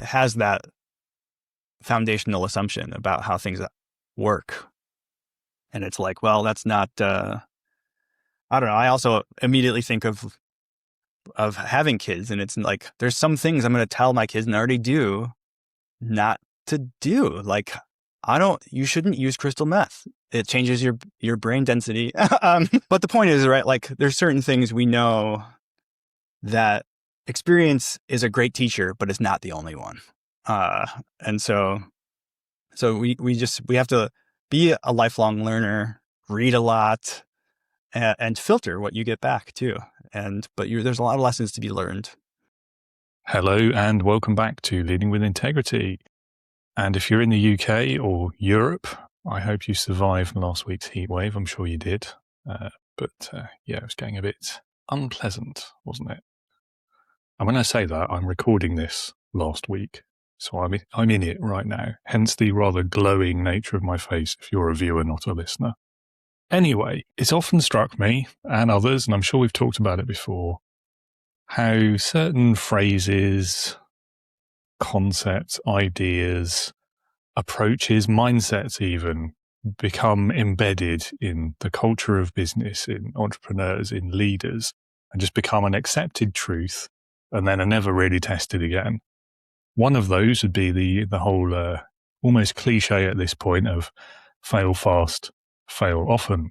has that foundational assumption about how things work. And it's like, well, that's not, I don't know. I also immediately think of having kids, and it's like, there's some things I'm going to tell my kids and already do not to do. Like, you shouldn't use crystal meth. It changes your brain density. But the point is, right, like there's certain things we know that experience is a great teacher, but it's not the only one. And so we have to be a lifelong learner, read a lot, and filter what you get back too. But there's a lot of lessons to be learned. Hello and welcome back to Leading with Integrity. And if you're in the UK or Europe, I hope you survived last week's heat wave. I'm sure you did. But it was getting a bit unpleasant, wasn't it? And when I say that, I'm recording this last week. So I'm in it right now, hence the rather glowing nature of my face if you're a viewer, not a listener. Anyway, it's often struck me and others, and I'm sure we've talked about it before, how certain phrases, concepts, ideas, approaches, mindsets even, become embedded in the culture of business, in entrepreneurs, in leaders, and just become an accepted truth and then are never really tested again. One of those would be the whole almost cliche at this point of fail fast, fail often.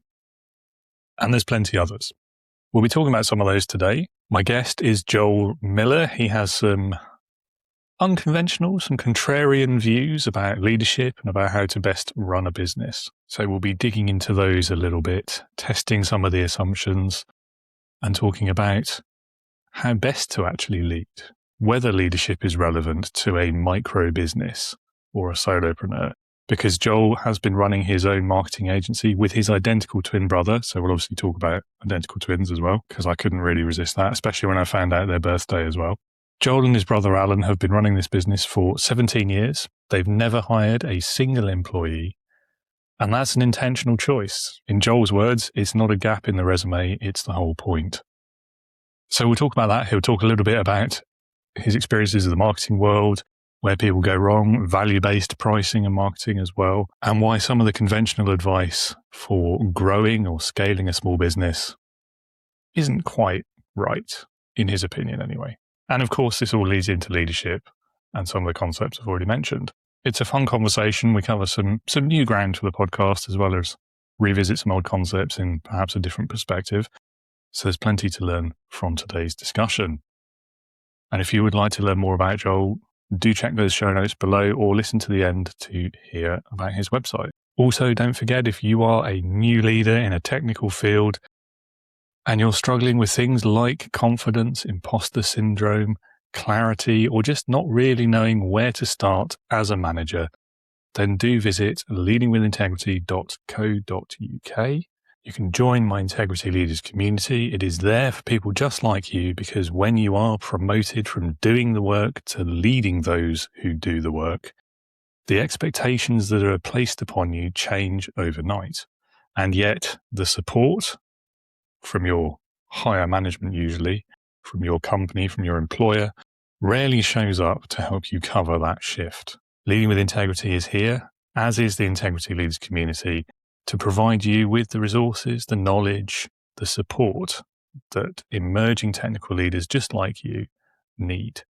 And there's plenty others. We'll be talking about some of those today. My guest is Joel Miller. He has some unconventional, some contrarian views about leadership and about how to best run a business. So we'll be digging into those a little bit, testing some of the assumptions and talking about how best to actually lead, whether leadership is relevant to a micro business or a solopreneur. Because Joel has been running his own marketing agency with his identical twin brother. So we'll obviously talk about identical twins as well, because I couldn't really resist that, especially when I found out their birthday as well. Joel and his brother Alan have been running this business for 17 years. They've never hired a single employee. And that's an intentional choice. In Joel's words, it's not a gap in the resume, it's the whole point. So we'll talk about that. He'll talk a little bit about his experiences of the marketing world, where people go wrong, value-based pricing and marketing as well, and why some of the conventional advice for growing or scaling a small business isn't quite right, in his opinion anyway. And of course, this all leads into leadership and some of the concepts I've already mentioned. It's a fun conversation. We cover some new ground for the podcast, as well as revisit some old concepts in perhaps a different perspective. So there's plenty to learn from today's discussion. And if you would like to learn more about Joel, do check those show notes below or listen to the end to hear about his website. Also, don't forget, if you are a new leader in a technical field and you're struggling with things like confidence, imposter syndrome, clarity, or just not really knowing where to start as a manager, then do visit leadingwithintegrity.co.uk. You can join my Integrity Leaders community. It is there for people just like you, because when you are promoted from doing the work to leading those who do the work, the expectations that are placed upon you change overnight. And yet the support from your higher management, usually from your company, from your employer, rarely shows up to help you cover that shift. Leading with Integrity is here, as is the Integrity Leaders community, to provide you with the resources, the knowledge, the support that emerging technical leaders just like you need.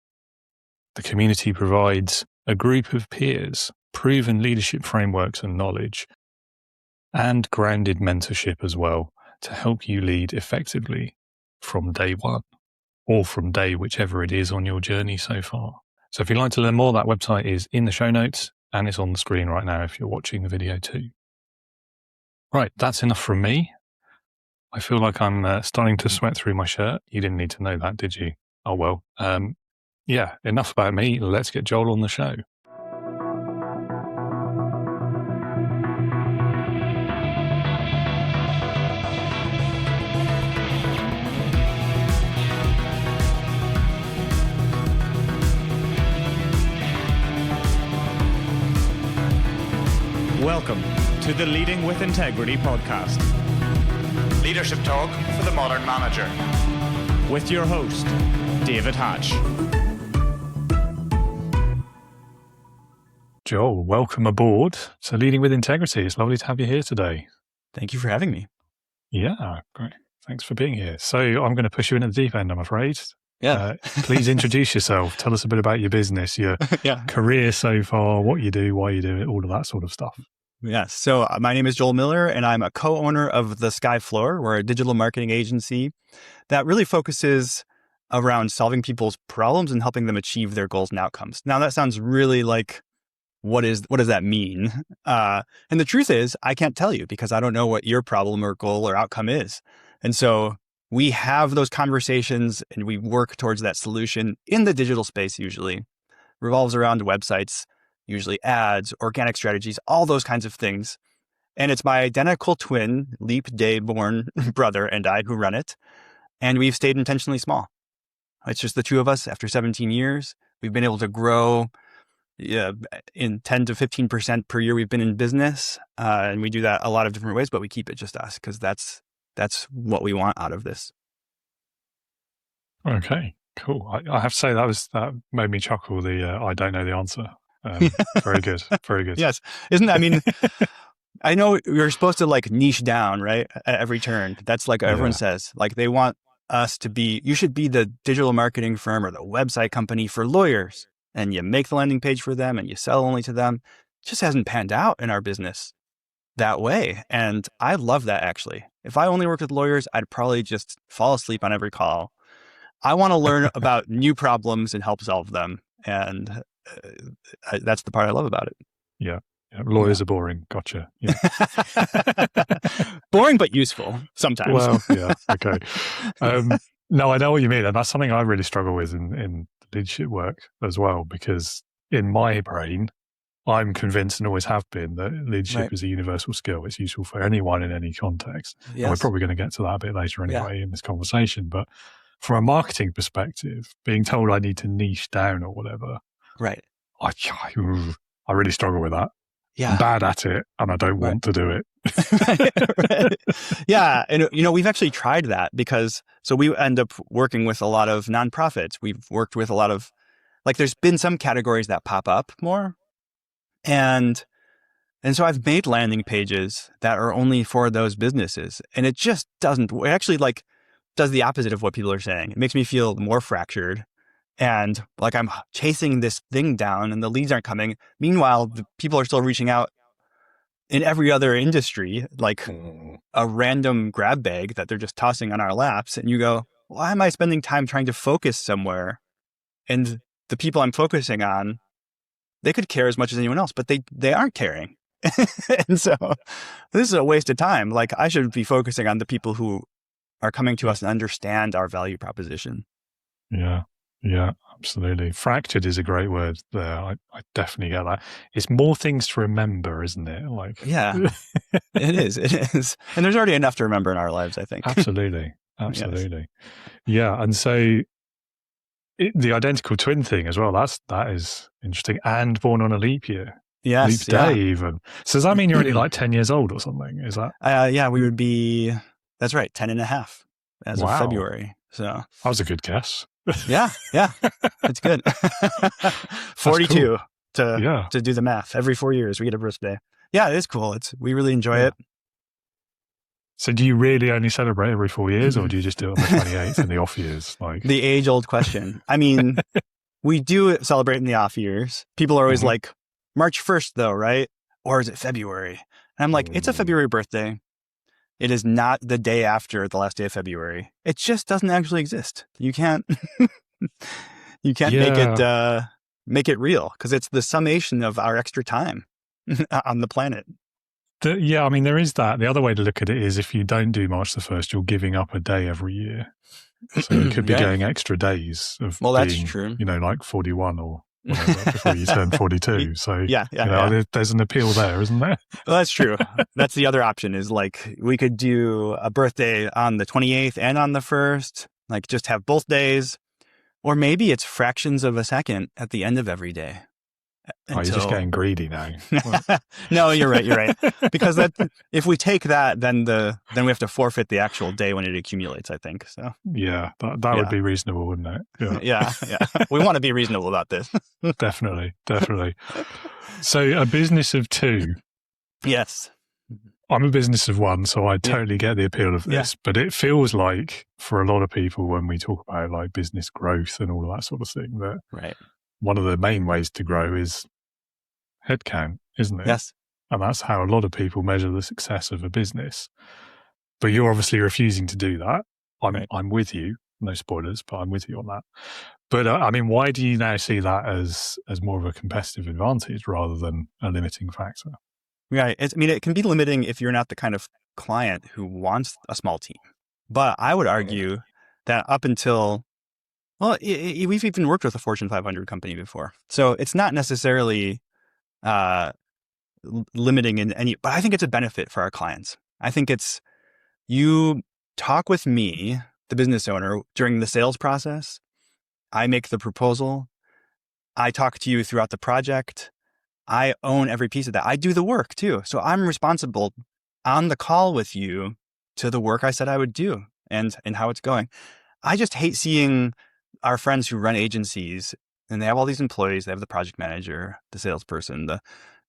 The community provides a group of peers, proven leadership frameworks and knowledge, and grounded mentorship as well, to help you lead effectively from day one, or from day whichever it is on your journey so far. So if you'd like to learn more, that website is in the show notes, and it's on the screen right now if you're watching the video too. Right, that's enough from me. I feel like I'm starting to sweat through my shirt. You didn't need to know that, did you? Oh well. Enough about me. Let's get Joel on the show. Welcome to the Leading with Integrity podcast. Leadership talk for the modern manager. With your host, David Hatch. Joel, welcome aboard to Leading with Integrity. It's lovely to have you here today. Thank you for having me. Yeah, great. Thanks for being here. So I'm going to push you into the deep end, I'm afraid. Yeah. Please introduce yourself. Tell us a bit about your business, your career so far, what you do, why you do it, all of that sort of stuff. Yes. So my name is Joel Miller, and I'm a co-owner of The Sky Floor. We're a digital marketing agency that really focuses around solving people's problems and helping them achieve their goals and outcomes. Now, that sounds really like, what does that mean? And the truth is, I can't tell you because I don't know what your problem or goal or outcome is. And so we have those conversations and we work towards that solution in the digital space. Usually revolves around websites, usually ads, organic strategies, all those kinds of things. And it's my identical twin, leap day born brother and I who run it. And we've stayed intentionally small. It's just the two of us after 17 years. We've been able to grow in 10 to 15% per year we've been in business. And we do that a lot of different ways, but we keep it just us because that's what we want out of this. Okay, cool. I have to say that made me chuckle. I don't know the answer. Very good. Very good. Yes. I know you're supposed to like niche down, right? At every turn. That's like everyone says, like they want us to be, you should be the digital marketing firm or the website company for lawyers. And you make the landing page for them and you sell only to them. It just hasn't panned out in our business that way. And I love that actually. If I only worked with lawyers, I'd probably just fall asleep on every call. I want to learn about new problems and help solve them. And that's the part I love about it. Yeah. Lawyers are boring. Gotcha. Yeah. Boring, but useful sometimes. Well, yeah. Okay. No, I know what you mean. And that's something I really struggle with in leadership work as well, because in my brain, I'm convinced and always have been that leadership is a universal skill. It's useful for anyone in any context. Yes. And we're probably going to get to that a bit later anyway in this conversation. But from a marketing perspective, being told I need to niche down or whatever, right? I really struggle with that. Yeah. I'm bad at it and I don't want to do it. Right. Yeah. And, we've actually tried that because, so we end up working with a lot of nonprofits. We've worked with a lot of, like, there's been some categories that pop up more. And so I've made landing pages that are only for those businesses. And it just doesn't, it actually like does the opposite of what people are saying. It makes me feel more fractured. And like I'm chasing this thing down and the leads aren't coming. Meanwhile, the people are still reaching out in every other industry, like a random grab bag that they're just tossing on our laps. And you go, why am I spending time trying to focus somewhere? And the people I'm focusing on, they could care as much as anyone else, but they aren't caring. And so this is a waste of time. Like I should be focusing on the people who are coming to us and understand our value proposition. Yeah, absolutely. Fractured is a great word there. I definitely get that. It's more things to remember, isn't it? Like, yeah, it is. And there's already enough to remember in our lives, I think. Absolutely. Yes. Yeah. And so the identical twin thing as well, that is interesting. And born on a leap year. Yes. Leap day even. So does that mean you're only like 10 years old or something? Is that? Yeah, we would be, that's right, 10 and a half as of February. So that was a good guess. Yeah, it's good. 42 cool. to do the math. Every 4 years we get a birthday. Yeah, it is cool. We really enjoy it. So do you really only celebrate every 4 years or do you just do it on the 28th in the off years? Like the age old question. I mean, we do celebrate in the off years. People are always like, March 1st though, right? Or is it February? And I'm like, it's a February birthday. It is not the day after the last day of February. It just doesn't actually exist. You can't make it real because it's the summation of our extra time on the planet. I mean, there is that. The other way to look at it is if you don't do March the 1st, you're giving up a day every year. So you could be going extra days of that's true. Like 41 or whatever before you turn 42. So there's an appeal there, isn't there? Well, that's true. That's the other option is like we could do a birthday on the 28th and on the 1st, like just have both days. Or maybe it's fractions of a second at the end of every day. Oh, you're just until getting greedy now. no, you're right. Because if we take that, then we have to forfeit the actual day when it accumulates, I think. So yeah, that would be reasonable, wouldn't it? Yeah. We want to be reasonable about this. Definitely. So a business of two. Yes. I'm a business of one, so I totally get the appeal of this, but it feels like for a lot of people when we talk about like business growth and all of that sort of thing, that one of the main ways to grow is headcount, isn't it? Yes. And that's how a lot of people measure the success of a business. But you're obviously refusing to do that. I'm with you. No spoilers, but I'm with you on that. But I mean, why do you now see that as more of a competitive advantage rather than a limiting factor? Right. It can be limiting if you're not the kind of client who wants a small team. But I would argue that up until, we've even worked with a Fortune 500 company before. So it's not necessarily limiting in any, but I think it's a benefit for our clients. I think it's, you talk with me, the business owner, during the sales process. I make the proposal. I talk to you throughout the project. I own every piece of that. I do the work too. So I'm responsible on the call with you to the work I said I would do and how it's going. I just hate seeing our friends who run agencies and they have all these employees. They have the project manager, the salesperson.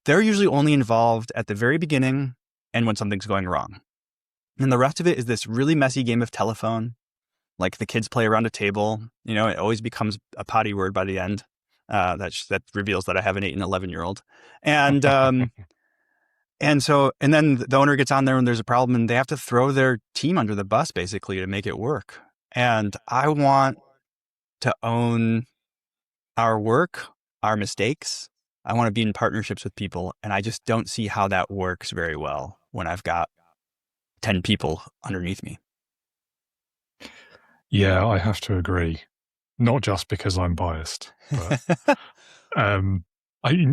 They're usually only involved at the very beginning and when something's going wrong. And the rest of it is this really messy game of telephone. Like the kids play around a table. It always becomes a potty word by the end. That reveals that I have an 8 and 11-year-old. And then the owner gets on there when there's a problem and they have to throw their team under the bus basically to make it work. And I want to own our work, our mistakes. I want to be in partnerships with people. And I just don't see how that works very well when I've got 10 people underneath me. Yeah, I have to agree. Not just because I'm biased, but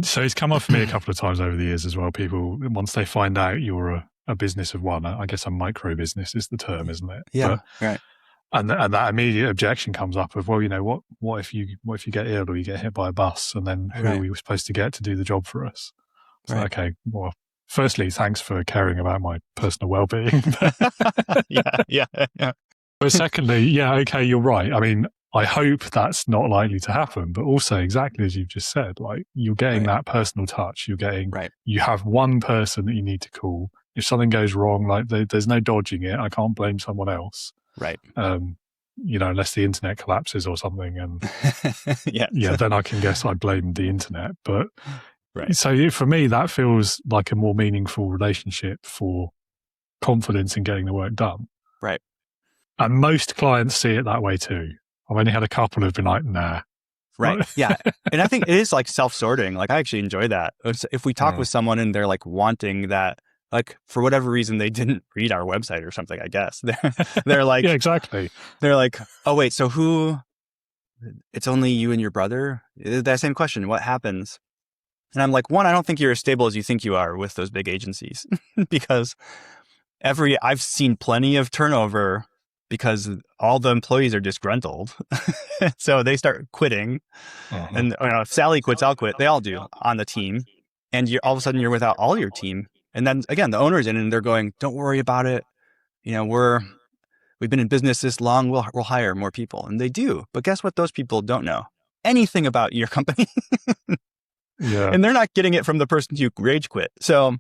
so it's come up for me a couple of times over the years as well. People, once they find out you're a business of one, I guess a micro business is the term, isn't it? Yeah, right. And that immediate objection comes up of, well, what if you get ill or you get hit by a bus, and then who are we supposed to get to do the job for us? So, okay, well, firstly, thanks for caring about my personal well-being. Yeah. But secondly, okay, you're right. I mean, I hope that's not likely to happen, but also exactly as you've just said, like you're getting that personal touch. You're getting, you have one person that you need to call. If something goes wrong, like there's no dodging it. I can't blame someone else. Right. Unless the internet collapses or something. And yeah, then I can guess I blamed the internet. But so for me, that feels like a more meaningful relationship for confidence in getting the work done. Right. And most clients see it that way too. I've only had a couple who've been like, nah. Right. Yeah. And I think it is like self-sorting. Like I actually enjoy that. If we talk with someone and they're like wanting that, like for whatever reason, they didn't read our website or something, I guess. They're like, yeah, exactly. They're like, oh wait, so it's only you and your brother? That same question, what happens? And I'm like, one, I don't think you're as stable as you think you are with those big agencies because I've seen plenty of turnover because all the employees are disgruntled. So they start quitting. And if Sally quits, I'll quit. They all do on the team. And all of a sudden you're without all your team. And then again, the owner's in and they're going, don't worry about it. We've been in business this long. We'll hire more people. And they do. But guess what? Those people don't know anything about your company. Yeah. And they're not getting it from the person who rage quit. So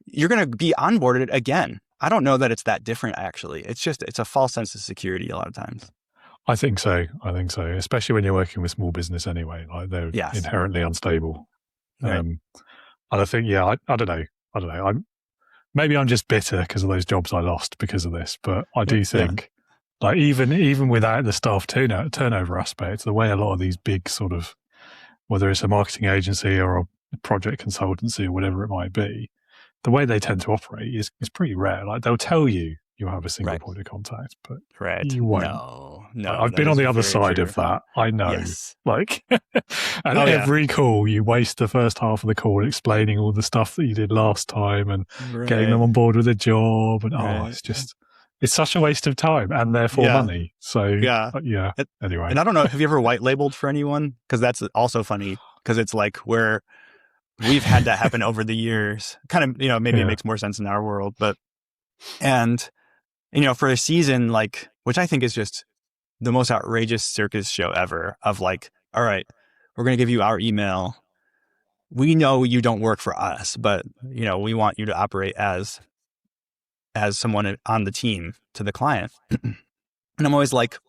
you're going to be onboarded again. I don't know that it's that different, actually. It's a false sense of security a lot of times. I think so. Especially when you're working with small business anyway. Like they're inherently unstable. Right. And I think, I don't know. Maybe I'm just bitter because of those jobs I lost because of this. But I do think, like even without the staff turnover aspect, the way a lot of these big sort of, whether it's a marketing agency or a project consultancy or whatever it might be, the way they tend to operate is pretty rare. Like they'll tell you have a single point of contact, but you won't. No. I've been on the other side of that. I know. Yes. Like, and every call, you waste the first half of the call explaining all the stuff that you did last time and getting them on board with a job. And it's such a waste of time and therefore money. So anyway. And I don't know, have you ever white labeled for anyone? Because that's also funny. because it's like where we've had that happen over the years. Kind of, maybe it makes more sense in our world, but, and, for a season, like, which I think is just the most outrageous circus show ever of like, all right, we're going to give you our email. We know you don't work for us, but, we want you to operate as someone on the team to the client. And I'm always like,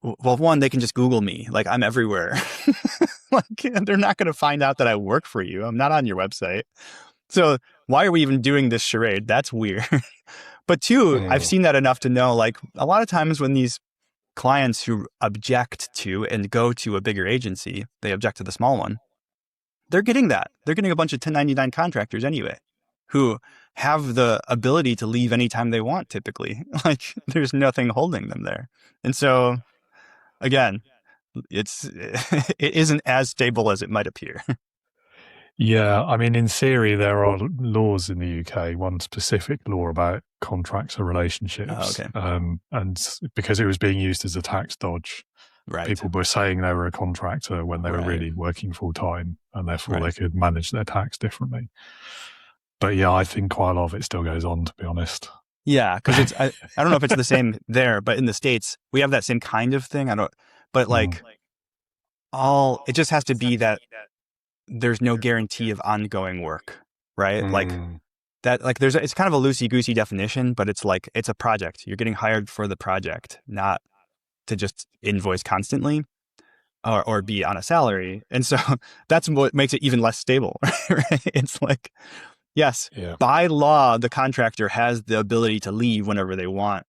well, one, they can just Google me. Like, I'm everywhere. Like, they're not going to find out that I work for you. I'm not on your website. So why are we even doing this charade? That's weird. But two, I've seen that enough to know, like, a lot of times when these clients who object to and go to a bigger agency, they object to the small one. They're getting that. They're getting a bunch of 1099 contractors anyway, who have the ability to leave anytime they want, typically. Like, there's nothing holding them there. And so, again, it isn't as stable as it might appear. Yeah, I mean, in theory, there are laws in the UK, one specific law about contracts or relationships. Okay. And because it was being used as a tax dodge, Right. people were saying they were a contractor when they were really working full time, and therefore they could manage their tax differently. But yeah, I think quite a lot of it still goes on, to be honest. Yeah, because it's I don't know if it's the same there, but in the States we have that same kind of thing. But like it just has to be that there's no guarantee of ongoing work, right? Like that, like it's kind of a loosey-goosey definition, but it's like it's a project. You're getting hired for the project, not to just invoice constantly or be on a salary. And so that's what makes it even less stable, right? It's like, yes, by law, the contractor has the ability to leave whenever they want,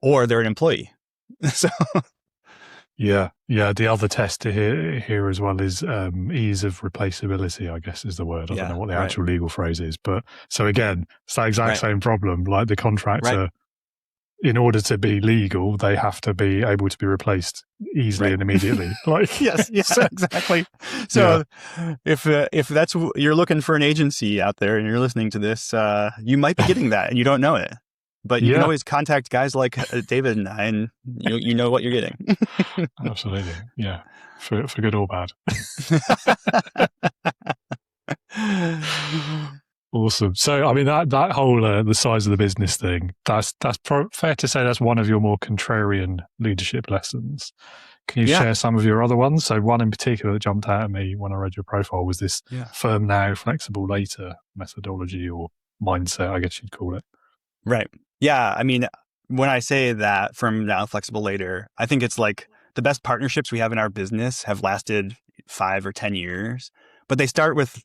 or they're an employee. So, yeah. The other test here as well is ease of replaceability, I guess is the word. I don't know what the actual legal phrase is, but so again, it's that exact same problem. Like the contractor, in order to be legal, they have to be able to be replaced easily and immediately. Like yes, exactly. So if that's you're looking for an agency out there and you're listening to this, you might be getting that and you don't know it. But you can always contact guys like David and I, and you know what you're getting. Absolutely, yeah, for good or bad. Awesome. So, I mean, that whole the size of the business thing, that's fair to say that's one of your more contrarian leadership lessons. Can you share some of your other ones? So one in particular that jumped out at me when I read your profile was this firm now, flexible later methodology or mindset, I guess you'd call it. Right. Yeah. I mean, when I say that firm now, flexible later, I think it's like the best partnerships we have in our business have lasted 5 or 10 years, but they start with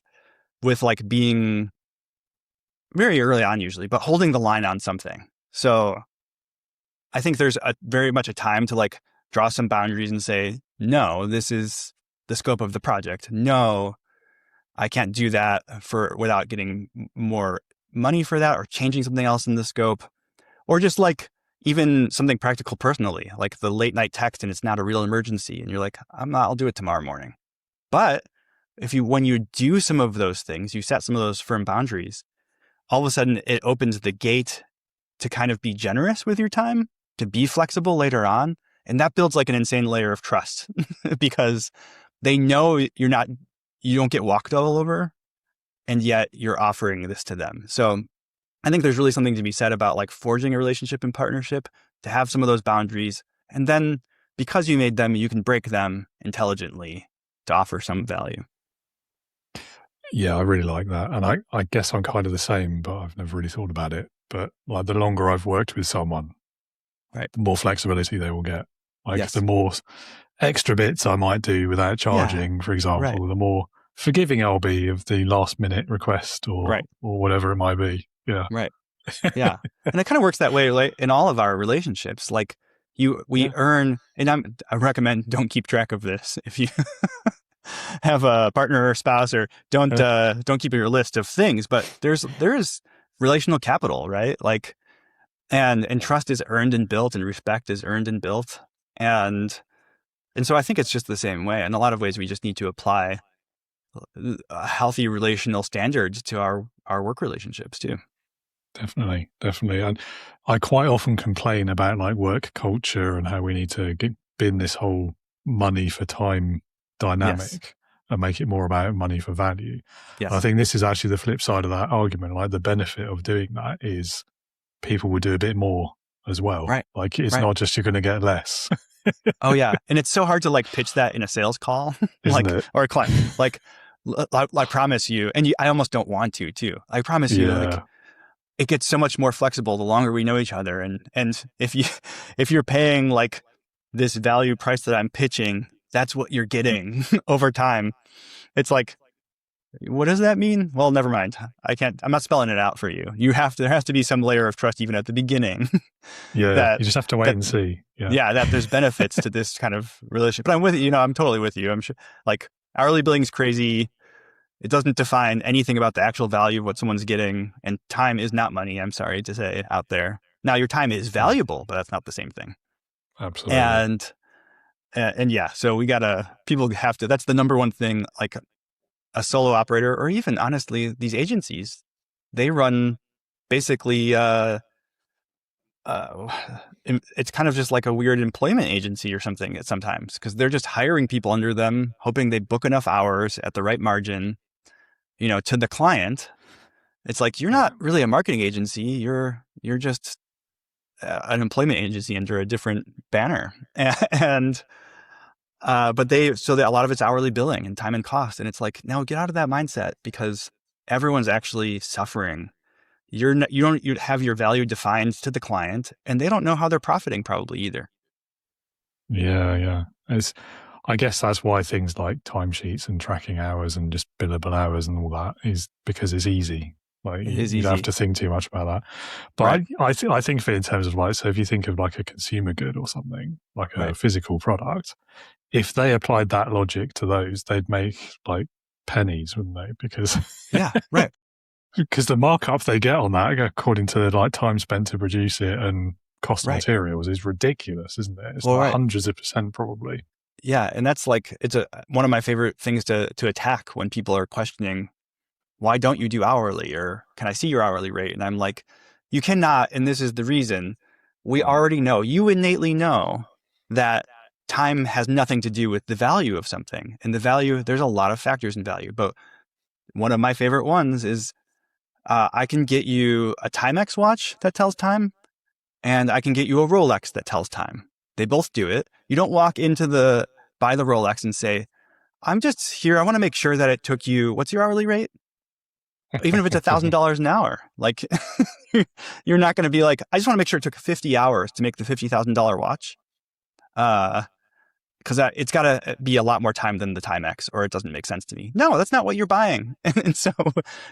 like being very early on usually, but holding the line on something. So I think there's very much a time to like draw some boundaries and say, no, this is the scope of the project. No, I can't do that without getting more money for that or changing something else in the scope, or just like even something practical personally, like the late night text and it's not a real emergency. And you're like, I'll do it tomorrow morning. But when you do some of those things, you set some of those firm boundaries, all of a sudden it opens the gate to kind of be generous with your time, to be flexible later on. And that builds like an insane layer of trust because they know you don't get walked all over, and yet you're offering this to them. So I think there's really something to be said about like forging a relationship and partnership, to have some of those boundaries. And then because you made them, you can break them intelligently to offer some value. Yeah, I really like that. And I guess I'm kind of the same, but I've never really thought about it. But like the longer I've worked with someone, the more flexibility they will get. Like the more extra bits I might do without charging, for example, the more forgiving I'll be of the last minute request or whatever it might be. Yeah. Right. Yeah. And it kind of works that way, like in all of our relationships. Like we earn, and I recommend don't keep track of this if you have a partner or spouse, or don't keep your list of things, but there is relational capital, right? Like, and trust is earned and built, and respect is earned and built. And so I think it's just the same way. In a lot of ways, we just need to apply healthy relational standards to our work relationships too. Definitely. And I quite often complain about like work culture and how we need to bin this whole money for time dynamic and make it more about money for value. Yes. And I think this is actually the flip side of that argument. Like the benefit of doing that is people will do a bit more as well. Right. Like it's Right. not just you're going to get less. Oh yeah. And it's so hard to like pitch that in a sales call, Isn't like, it? or a client, like, I promise you, and I almost don't want to too. I promise you, like, it gets so much more flexible the longer we know each other. And if you're paying like this value price that I'm pitching, that's what you're getting over time. It's like, what does that mean? Well, never mind. I'm not spelling it out for you. There has to be some layer of trust even at the beginning. You just have to wait and see. That there's benefits to this kind of relationship. But I'm with you, I'm totally with you. I'm sure like hourly billing is crazy. It doesn't define anything about the actual value of what someone's getting. And time is not money, I'm sorry to say out there. Now your time is valuable, but that's not the same thing. Absolutely. And yeah, so people have to, that's the number one thing, like a solo operator, or even honestly, these agencies, they run basically, it's kind of just like a weird employment agency or something sometimes, because they're just hiring people under them, hoping they book enough hours at the right margin, to the client. It's like, you're not really a marketing agency. You're just an employment agency under a different banner. But a lot of it's hourly billing and time and cost. And it's like, no, get out of that mindset, because everyone's actually suffering. You have your value defined to the client, and they don't know how they're profiting probably either. Yeah. I guess that's why things like timesheets and tracking hours and just billable hours and all that is because it's easy. Like you don't have to think too much about that. But right. I think of it in terms of like, so if you think of like a consumer good or something, like a physical product, if they applied that logic to those, they'd make like pennies, wouldn't they? Because because the markup they get on that, according to like time spent to produce it and cost of materials, is ridiculous, isn't it? It's hundreds of % probably. Yeah, and that's like, it's one of my favorite things to attack when people are questioning, why don't you do hourly, or can I see your hourly rate? And I'm like, you cannot, and this is the reason. We already know, you innately know that time has nothing to do with the value of something. And the value, there's a lot of factors in value, but one of my favorite ones is I can get you a Timex watch that tells time, and I can get you a Rolex that tells time. They both do it. You don't walk into buy the Rolex and say, I'm just here, I want to make sure that it took you, what's your hourly rate? Even if it's $1,000 an hour, like you're not going to be like, I just want to make sure it took 50 hours to make the $50,000 watch. Because it's got to be a lot more time than the Timex, or it doesn't make sense to me. No, that's not what you're buying. And so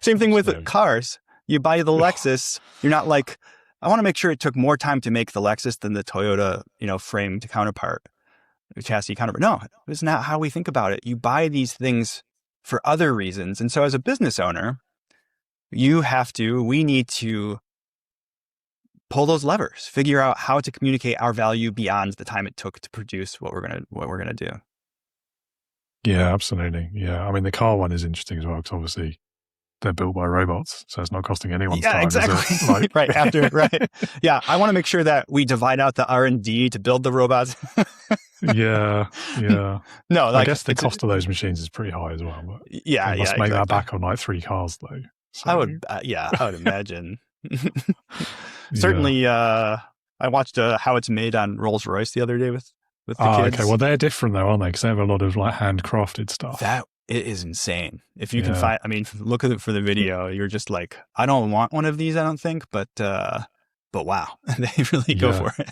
same thing with cars. You buy the Lexus, you're not like, I want to make sure it took more time to make the Lexus than the Toyota, framed counterpart, chassis counterpart. No, it's not how we think about it. You buy these things for other reasons. And so as a business owner, we need to pull those levers, figure out how to communicate our value beyond the time it took to produce what we're gonna do. Yeah, absolutely. Yeah, I mean the car one is interesting as well, because obviously they're built by robots, so it's not costing anyone's time. Exactly. Right. Yeah, I want to make sure that we divide out the R&D to build the robots. Yeah. No, I guess the cost of those machines is pretty high as well. But they must make that back on like 3 cars though. So. I would imagine. Certainly, I watched how it's made on Rolls-Royce the other day with the kids. Okay. Well, they're different though, aren't they? Because they have a lot of like handcrafted stuff. That it is insane. If you can find, look at it for the video. You're just like, I don't want one of these, I don't think, but wow, they really go for it.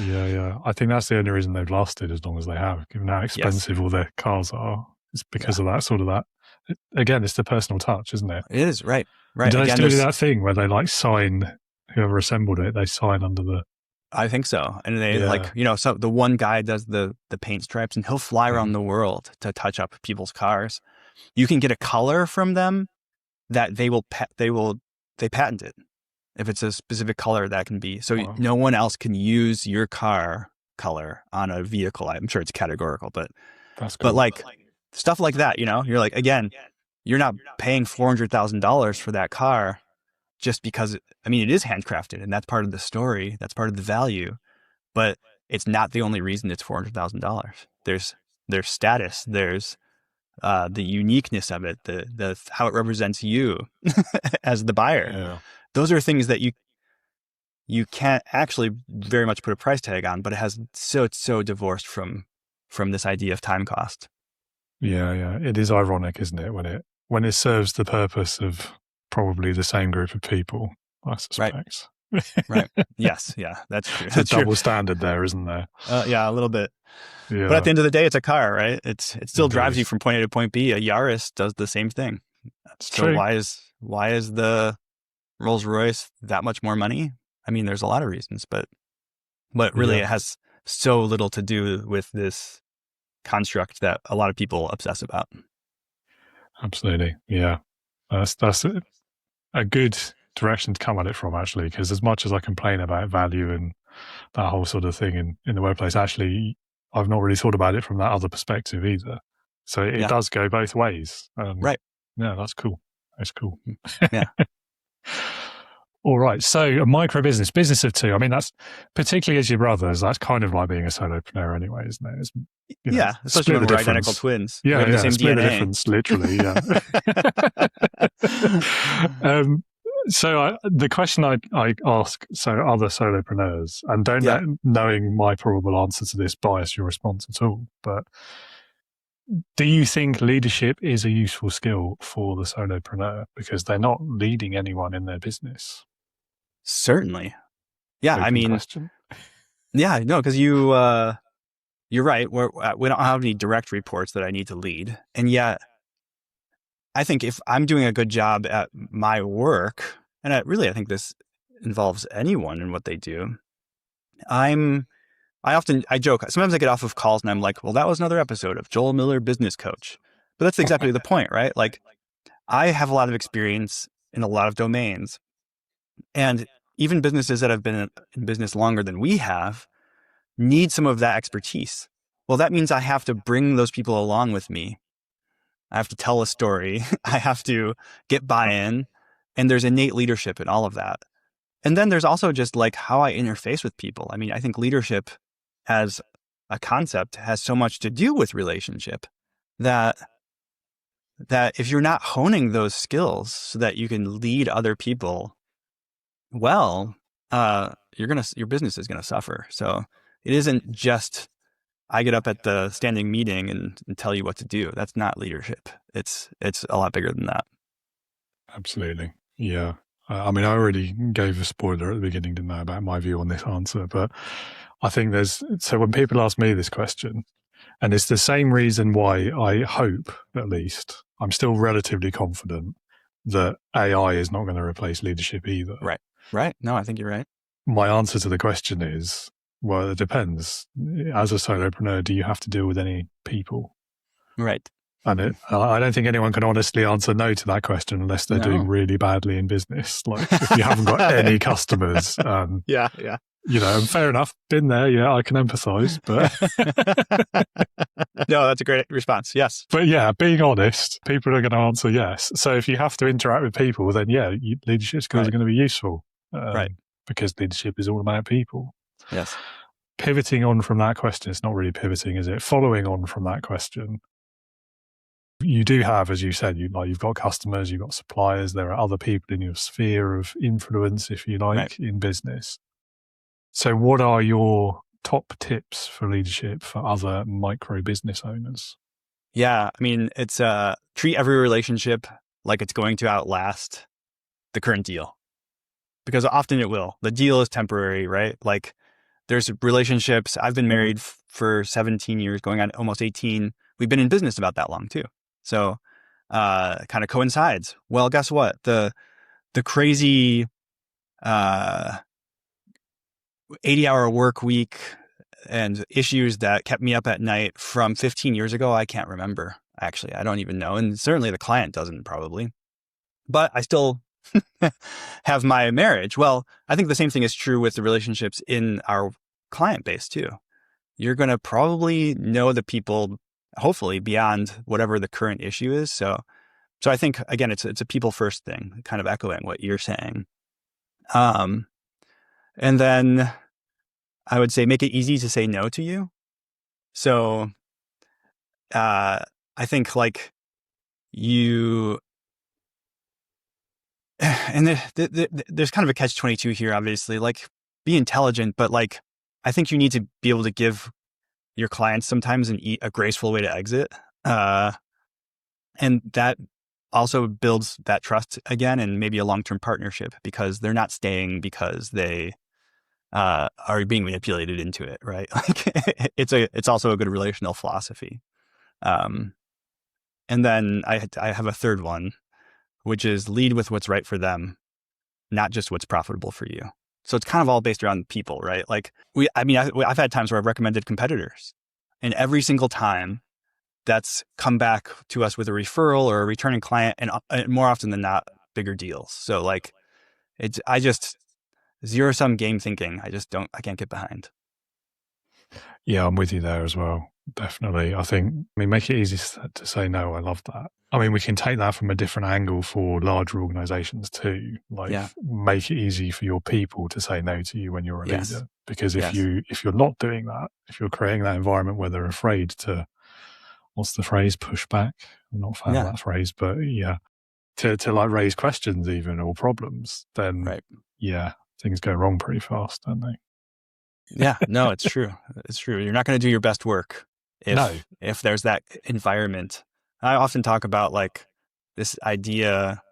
Yeah. I think that's the only reason they've lasted as long as they have, given how expensive all their cars are. It's because of that. Again, it's the personal touch, isn't it? It is, right. Do they still do that thing where they like sign, whoever assembled it, they sign under the... I think so. And they so the one guy does the paint stripes, and he'll fly around the world to touch up people's cars. You can get a color from them that they patent it. If it's a specific color, that can be, so no one else can use your car color on a vehicle. I'm sure it's categorical, but that's cool. But like stuff like that, you're like, again, you're not paying $400,000 for that car just because, it is handcrafted, and that's part of the story. That's part of the value, but it's not the only reason it's $400,000. There's there's status, there's the uniqueness of it, the how it represents you as the buyer. Yeah. Those are things that you can't actually very much put a price tag on, but it has it's so divorced from this idea of time cost. Yeah. It is ironic, isn't it, when it serves the purpose of probably the same group of people, I suspect. Right. Yes. Yeah. That's true. It's a double standard there, isn't there? Yeah, a little bit. Yeah. But at the end of the day, it's a car, right? It still drives Indeed. you from point A to point B. A Yaris does the same thing. That's So true. why is the Rolls Royce that much more money? I mean, there's a lot of reasons, but really it has so little to do with this construct that a lot of people obsess about. Absolutely. Yeah. That's a good direction to come at it from, actually, because as much as I complain about value and that whole sort of thing in the workplace, actually, I've not really thought about it from that other perspective either. So it does go both ways. Right. Yeah, that's cool. That's cool. Yeah. All right. So a micro business of two. I mean, that's particularly as your brothers, that's kind of like being a solopreneur anyway, isn't it? It's, especially when we're identical twins. Yeah, we have the same split DNA. the difference, literally, yeah. So the question I ask other solopreneurs, and don't let knowing my probable answer to this bias your response at all, but do you think leadership is a useful skill for the solopreneur because they're not leading anyone in their business? Certainly. Yeah, Open I mean, question. Yeah, no, because you're right. We don't have any direct reports that I need to lead, and yet I think if I'm doing a good job at my work, and I think this involves anyone in what they do, I joke. Sometimes I get off of calls and I'm like, well, that was another episode of Joel Miller, business coach. But that's exactly the point, right? Like, I have a lot of experience in a lot of domains, and even businesses that have been in business longer than we have need some of that expertise. Well, that means I have to bring those people along with me. I have to tell a story. I have to get buy-in, and there's innate leadership in all of that. And then there's also just like how I interface with people. I mean, I think leadership as a concept has so much to do with relationship that if you're not honing those skills so that you can lead other people well, your business is gonna suffer. So it isn't just I get up at the standing meeting and tell you what to do. That's not leadership. It's a lot bigger than that. Absolutely. Yeah. I mean, I already gave a spoiler at the beginning, didn't I, about my view on this answer, but I think so when people ask me this question, and it's the same reason why I hope, at least, I'm still relatively confident that AI is not going to replace leadership either. Right. No, I think you're right. My answer to the question is, well, it depends. As a solopreneur, do you have to deal with any people? Right. And I don't think anyone can honestly answer no to that question unless they're doing really badly in business. Like if you haven't got any customers. Yeah. And fair enough. Been there. Yeah, I can empathize. But no, that's a great response. Yes. But yeah, being honest, people are going to answer yes. So if you have to interact with people, then leadership skills are going to be useful. Right. Because leadership is all about people. Yes. Pivoting on from that question, it's not really pivoting, is it? Following on from that question, you do have, as you said, you've got customers, you've got suppliers, there are other people in your sphere of influence, if you like, in business. So what are your top tips for leadership for other micro business owners? Yeah, I mean, it's treat every relationship like it's going to outlast the current deal. Because often it will. The deal is temporary, right? Like there's relationships. I've been married for 17 years, going on almost 18. We've been in business about that long too. So kind of coincides. Well, guess what? The crazy 80-hour work week and issues that kept me up at night from 15 years ago, I can't remember. Actually, I don't even know. And certainly the client doesn't probably. But I still have my marriage. Well, I think the same thing is true with the relationships in our client base too. You're going to probably know the people, hopefully, beyond whatever the current issue is. So I think, again, it's a people first thing, kind of echoing what you're saying. And then I would say make it easy to say no to you. So I think like you, and there's kind of a catch-22 here, obviously, like be intelligent, but like, I think you need to be able to give your clients sometimes a graceful way to exit. And that also builds that trust again, and maybe a long-term partnership, because they're not staying because they are being manipulated into it, right? Like it's also a good relational philosophy. And then I have a third one, which is lead with what's right for them, not just what's profitable for you. So it's kind of all based around people, right? Like I've had times where I've recommended competitors, and every single time that's come back to us with a referral or a returning client, and more often than not, bigger deals. So like I just zero-sum game thinking. I can't get behind. Yeah, I'm with you there as well. Definitely. I mean, make it easy to say no. I love that. I mean, we can take that from a different angle for larger organizations too. Like make it easy for your people to say no to you when you're a leader. Because if you're not doing that, if you're creating that environment where they're afraid to, what's the phrase, push back? I'm not a fan of that phrase, but to like raise questions even, or problems, then things go wrong pretty fast, don't they? Yeah, no, it's true. It's true. You're not going to do your best work if there's that environment. I often talk about like this idea,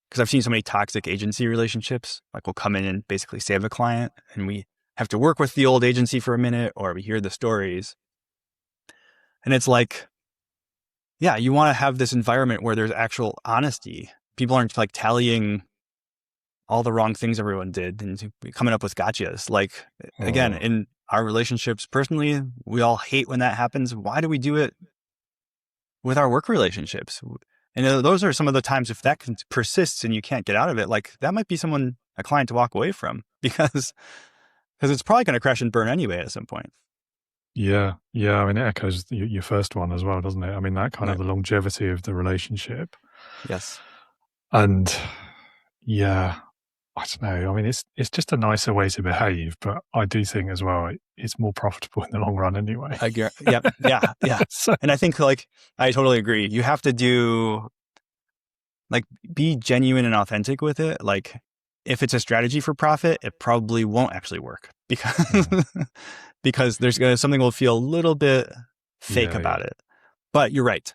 because I've seen so many toxic agency relationships. Like we'll come in and basically save a client, and we have to work with the old agency for a minute, or we hear the stories. And it's like, yeah, you want to have this environment where there's actual honesty. People aren't like tallying all the wrong things everyone did and coming up with gotchas. Like, again, in our relationships personally, we all hate when that happens. Why do we do it with our work relationships? And those are some of the times, if that persists and you can't get out of it, like that might be a client to walk away from, because it's probably going to crash and burn anyway at some point. Yeah. I mean, it echoes your first one as well, doesn't it? I mean, that kind of the longevity of the relationship. Yes. And I don't know. I mean, it's just a nicer way to behave, but I do think as well it's more profitable in the long run anyway. Yeah. So, and I think like I totally agree. You have to be genuine and authentic with it. Like if it's a strategy for profit, it probably won't actually work, because there's something will feel a little bit fake about it. But you're right.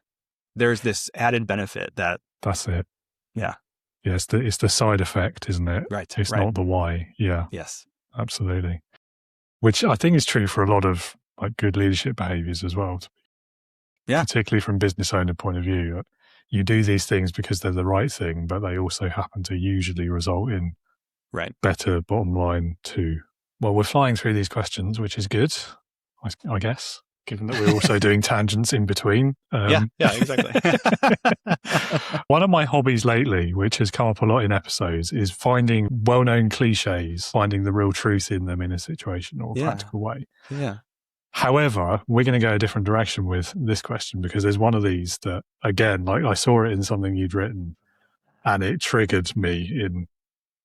There's this added benefit that's it. Yeah. Yeah, it's the side effect, isn't it? Right. It's not the why. Yeah. Yes. Absolutely. Which I think is true for a lot of like good leadership behaviors as well. Yeah. Particularly from business owner point of view. You do these things because they're the right thing, but they also happen to usually result in better bottom line too. Well, we're flying through these questions, which is good, I guess, given that we're also doing tangents in between. Yeah, exactly. One of my hobbies lately, which has come up a lot in episodes, is finding well-known cliches, finding the real truth in them in a situation or a practical way. Yeah. However, we're going to go a different direction with this question, because there's one of these that, again, like I saw it in something you'd written and it triggered me in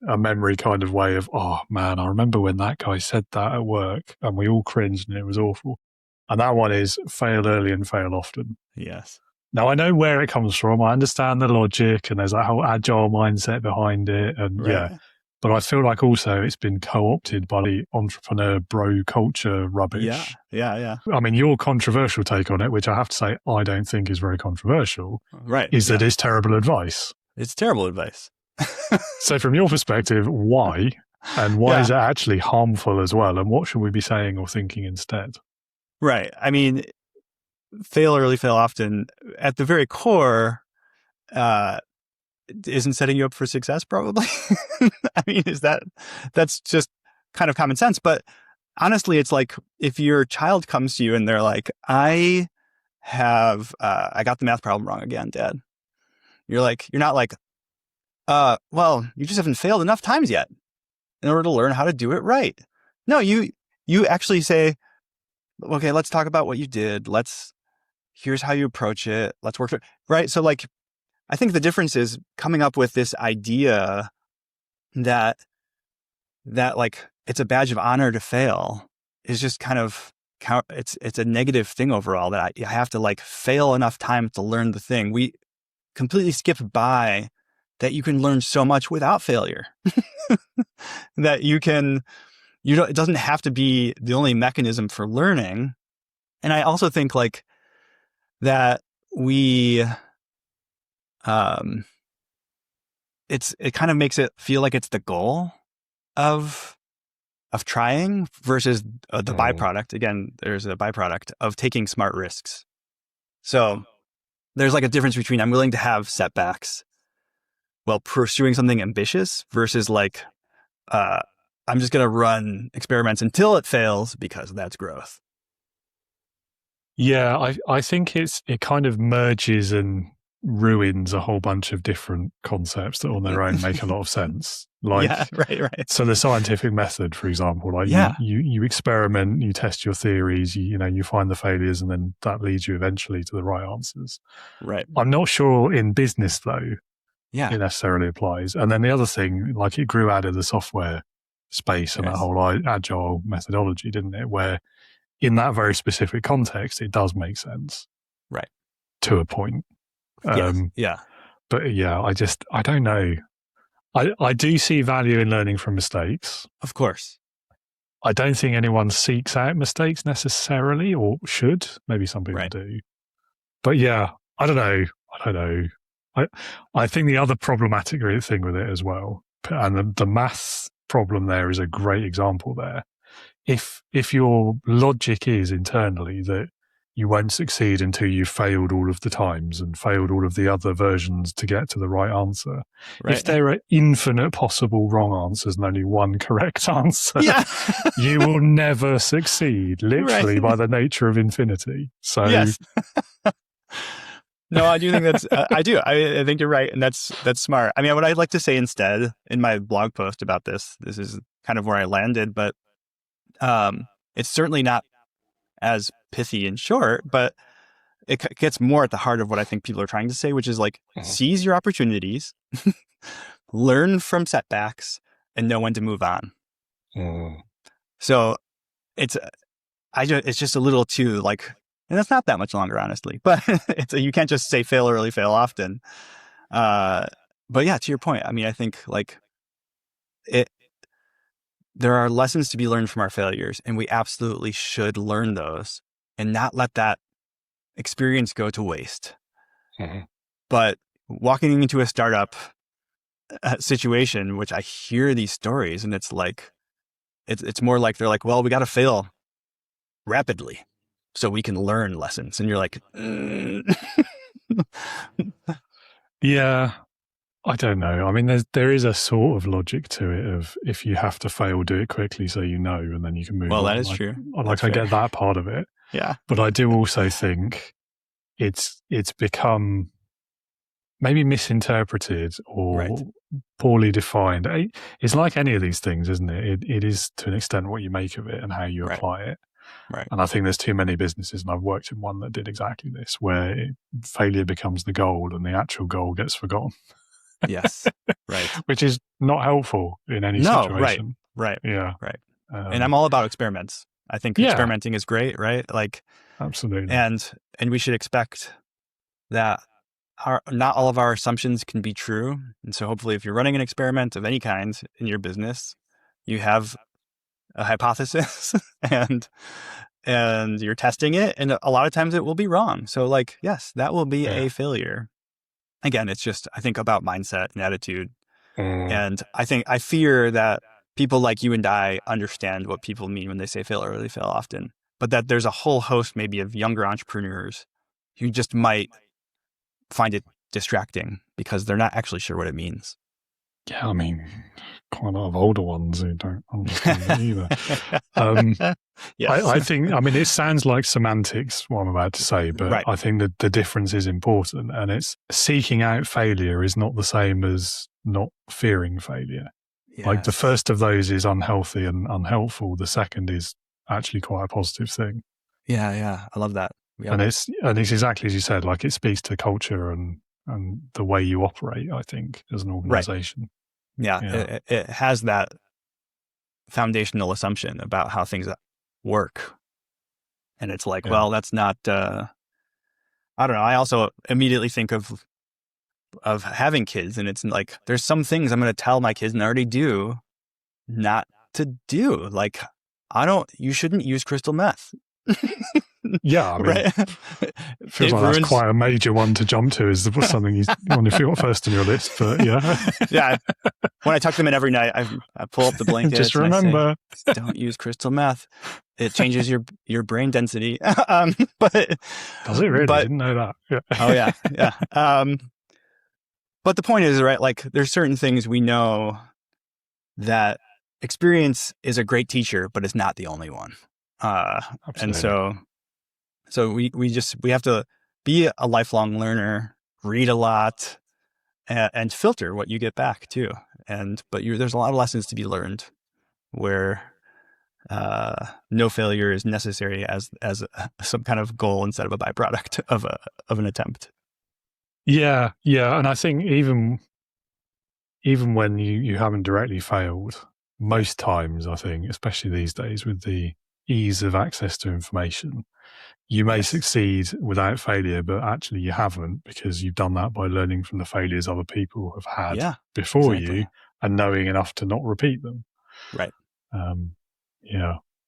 a memory kind of way of, oh man, I remember when that guy said that at work and we all cringed and it was awful. And that one is fail early and fail often. Yes. Now, I know where it comes from. I understand the logic and there's that whole agile mindset behind it. And but I feel like also it's been co-opted by the entrepreneur bro culture rubbish. Yeah. I mean, your controversial take on it, which I have to say I don't think is very controversial, is that it's terrible advice. It's terrible advice. So from your perspective, why? And why is it actually harmful as well? And what should we be saying or thinking instead? Right. I mean, fail early, fail often, at the very core, isn't setting you up for success, probably. I mean, that's just kind of common sense. But honestly, it's like if your child comes to you and they're like, I got the math problem wrong again, Dad. You're not like, well, you just haven't failed enough times yet in order to learn how to do it right. No, you actually say, okay, let's talk about what you did. Here's how you approach it. Let's work through it. Right. So like, I think the difference is coming up with this idea that like it's a badge of honor to fail is just kind of it's a negative thing overall that I have to like fail enough times to learn the thing. We completely skip by that you can learn so much without failure. That it doesn't have to be the only mechanism for learning. And I also think like that it kind of makes it feel like it's the goal of trying versus the byproduct. Again, there's a byproduct of taking smart risks. So there's like a difference between I'm willing to have setbacks while pursuing something ambitious versus like, I'm just going to run experiments until it fails because that's growth. Yeah, I think it kind of merges and ruins a whole bunch of different concepts that on their own make a lot of sense. Like, yeah, right. So the scientific method, for example, like you experiment, you test your theories, you find the failures, and then that leads you eventually to the right answers. Right. I'm not sure in business though. Yeah. It necessarily applies. And then the other thing, like it grew out of the software space and that whole agile methodology, didn't it? Where in that very specific context, it does make sense. Right. To a point. Yeah. But yeah, I don't know. I do see value in learning from mistakes. Of course. I don't think anyone seeks out mistakes necessarily, or should. Maybe some people do. But yeah, I don't know. I think the other problematic thing with it as well, and the maths problem there is a great example there. If your logic is internally that you won't succeed until you've failed all of the times and failed all of the other versions to get to the right answer. Right. If there are infinite possible wrong answers and only one correct answer, you will never succeed, literally by the nature of infinity. So yes. No, I do think that's, I think you're right. And that's smart. I mean, what I'd like to say instead in my blog post about this is kind of where I landed, but it's certainly not as pithy and short, but it gets more at the heart of what I think people are trying to say, which is like, seize your opportunities, learn from setbacks, and know when to move on. So it's just a little too like, and it's not that much longer, honestly, but you can't just say fail early, fail often. But yeah, to your point, I mean, I think like there are lessons to be learned from our failures, and we absolutely should learn those and not let that experience go to waste. But walking into a startup situation, which I hear these stories, and it's like, it's more like they're like, well, we got to fail rapidly so we can learn lessons. And you're like, yeah. I don't know. I mean, there is a sort of logic to it of if you have to fail, do it quickly so you know, and then you can move on. Well, that is true. I get that part of it. Yeah. But I do also think it's become maybe misinterpreted or poorly defined. It's like any of these things, isn't it? It is to an extent what you make of it and how you apply it. Right. And I think there's too many businesses, and I've worked in one that did exactly this, where failure becomes the goal and the actual goal gets forgotten. Yes. Right. Which is not helpful in any situation. Right. Yeah. Right. And I'm all about experiments. I think experimenting is great, right? Like, absolutely. And we should expect that not all of our assumptions can be true. And so hopefully if you're running an experiment of any kind in your business, you have a hypothesis and you're testing it. And a lot of times it will be wrong. So like, yes, that will be a failure. Again, it's just, I think about mindset and attitude. And I fear that people like you and I understand what people mean when they say fail early, fail often, but that there's a whole host maybe of younger entrepreneurs who just might find it distracting because they're not actually sure what it means. Yeah, I mean, quite a lot of older ones who don't understand it either. Yes. I think, I mean, it sounds like semantics, what I'm about to say, but I think that the difference is important, and it's seeking out failure is not the same as not fearing failure. Yes. Like the first of those is unhealthy and unhelpful. The second is actually quite a positive thing. Yeah. I love that. Yep. And it's exactly as you said, like it speaks to culture and the way you operate, I think, as an organization. Yeah. It has that foundational assumption about how things work. And it's like, Yeah. well, that's not, I don't know. I also immediately think of having kids, and it's like, there's some things I'm going to tell my kids, and I already do, not to do. Like, you shouldn't use crystal meth. Yeah, I mean, right? feels like that's quite a major one to jump to. Is something you want to feel first on your list? But yeah, yeah. When I tuck them in every night, I pull up the blanket. Just remember, don't use crystal meth. It changes your brain density. But does it really? I didn't know that. Yeah. Oh yeah, yeah. But the point is, right? Like, there's certain things we know that experience is a great teacher, but it's not the only one. And so we have to be a lifelong learner, read a lot, and filter what you get back too. But there's a lot of lessons to be learned where no failure is necessary as some kind of goal instead of a byproduct of an attempt. Yeah, and I think even when you haven't directly failed, most times, I think, especially these days with the ease of access to information, you may succeed without failure, but actually you haven't, because you've done that by learning from the failures other people have had before you and knowing enough to not repeat them. Right.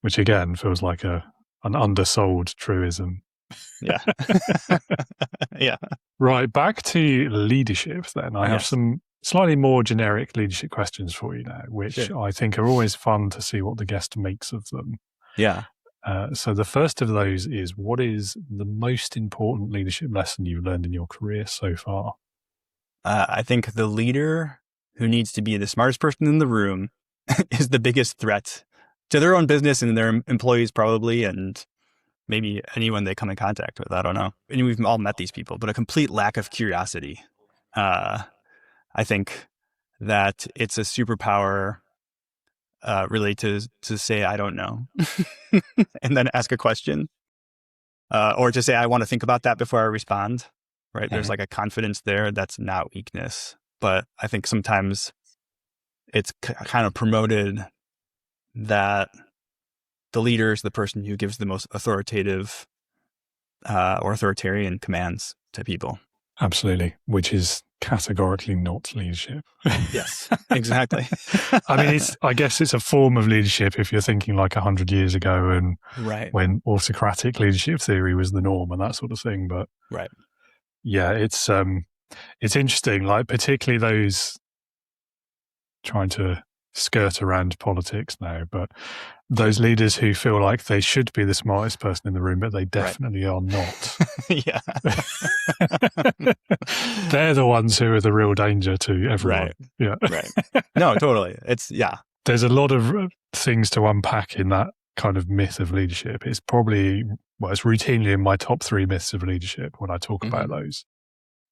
Which again feels like an undersold truism. Yeah. Yeah. Right. Back to leadership then. I have some slightly more generic leadership questions for you now, which I think are always fun to see what the guest makes of them. Yeah. So the first of those is, what is the most important leadership lesson you've learned in your career so far? I think the leader who needs to be the smartest person in the room is the biggest threat to their own business and their employees probably, and maybe anyone they come in contact with. I don't know. And we've all met these people, but a complete lack of curiosity. I think that it's a superpower, really, to say, I don't know, and then ask a question, or to say, I want to think about that before I respond. Right. There's like a confidence there that's not weakness. But I think sometimes it's kind of promoted that the leader is the person who gives the most authoritative or authoritarian commands to people. Absolutely. Which is categorically not leadership. Yes, exactly. I mean, I guess it's a form of leadership if you're thinking like 100 years ago and when autocratic leadership theory was the norm and that sort of thing. But yeah, it's interesting, like particularly those trying to skirt around politics now, but those leaders who feel like they should be the smartest person in the room, but they definitely are not. Yeah. They're the ones who are the real danger to everyone. Right. Yeah. Right. No, totally. There's a lot of things to unpack in that kind of myth of leadership. It's probably, it's routinely in my top 3 myths of leadership when I talk about those.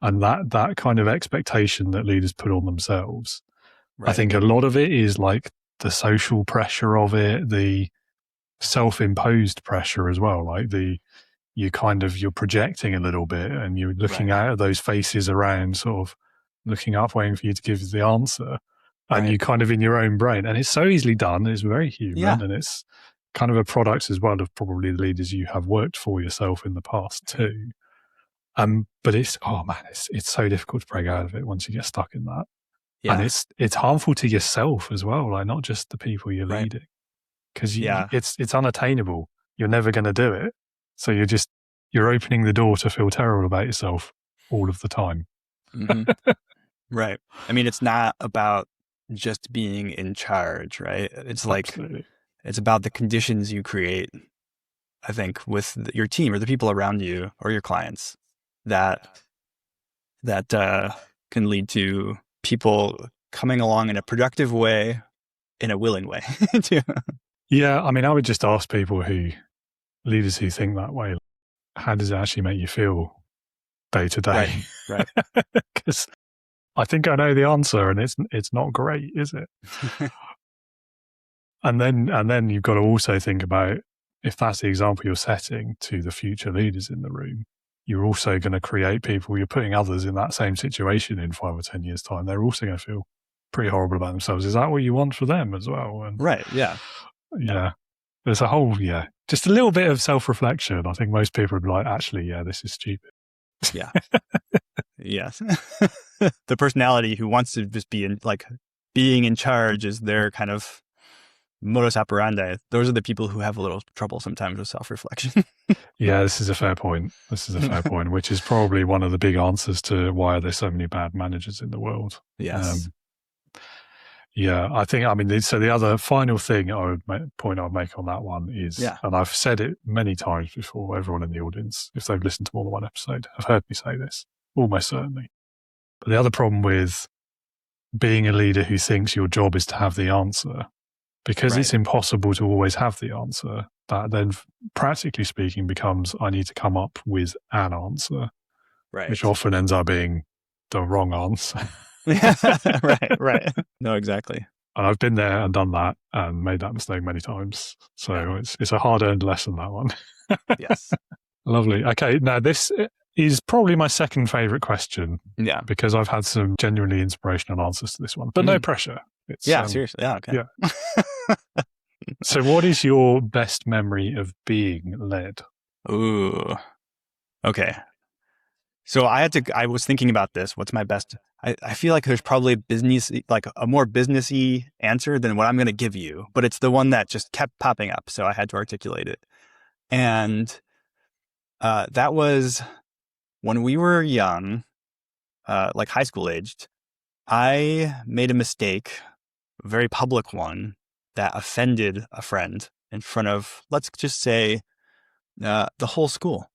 And that kind of expectation that leaders put on themselves. I think a lot of it is like the social pressure of it, the self-imposed pressure as well. Like you're projecting a little bit and you're looking out at those faces around, sort of looking up, waiting for you to give the answer. And you kind of in your own brain. And it's so easily done. It's very human. And it's kind of a product as well of probably the leaders you have worked for yourself in the past too. But it's so difficult to break out of it once you get stuck in that. Yeah. And it's harmful to yourself as well, like not just the people you're leading, because it's unattainable. You're never going to do it. So you're opening the door to feel terrible about yourself all of the time. Mm-hmm. Right. I mean, it's not about just being in charge, right? It's like, it's about the conditions you create, I think, with your team or the people around you or your clients that can lead to people coming along in a productive way, in a willing way. Yeah, I mean, I would just ask leaders who think that way, how does it actually make you feel day to day? Right. Because I think I know the answer, and it's not great, is it? and then you've got to also think about, if that's the example you're setting to the future leaders in the room, you're also going to create people, you're putting others in that same situation in 5 or 10 years' time. They're also going to feel pretty horrible about themselves. Is that what you want for them as well? And right, yeah. Yeah. There's a whole, just a little bit of self-reflection, I think most people would be like, actually, yeah, this is stupid. Yeah. Yes. The personality who wants to just be being in charge is their kind of modus operandi. Those are the people who have a little trouble sometimes with self-reflection. Yeah, this is a fair point. Which is probably one of the big answers to why are there so many bad managers in the world. Yes. Yeah, so the other final thing I would make on that one is, and I've said it many times before, everyone in the audience, if they've listened to more than one episode, have heard me say this, almost certainly. But the other problem with being a leader who thinks your job is to have the answer, because it's impossible to always have the answer, that then practically speaking becomes, I need to come up with an answer, which often ends up being the wrong answer. Right. No, exactly. And I've been there and done that and made that mistake many times. So it's a hard-earned lesson, that one. Yes. Lovely. Okay, now this is probably my second favorite question. Yeah. Because I've had some genuinely inspirational answers to this one, but no pressure. It's, seriously. Yeah, okay. Yeah. So what is your best memory of being led? Ooh. Okay. So I was thinking about this. What's my best? I feel like there's probably a more businessy answer than what I'm going to give you, but it's the one that just kept popping up. So I had to articulate it. And that was when we were young, like high school aged, I made a mistake, a very public one, that offended a friend in front of, let's just say, the whole school.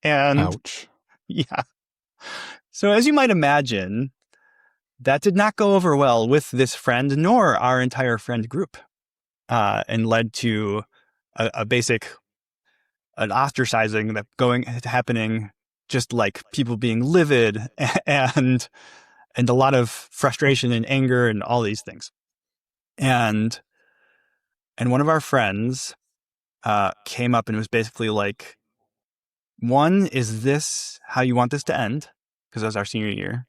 And ouch. Yeah. So as you might imagine, that did not go over well with this friend nor our entire friend group, and led to an ostracizing happening, just like people being livid and a lot of frustration and anger and all these things. And one of our friends came up and was basically like, one, is this how you want this to end? Because that was our senior year.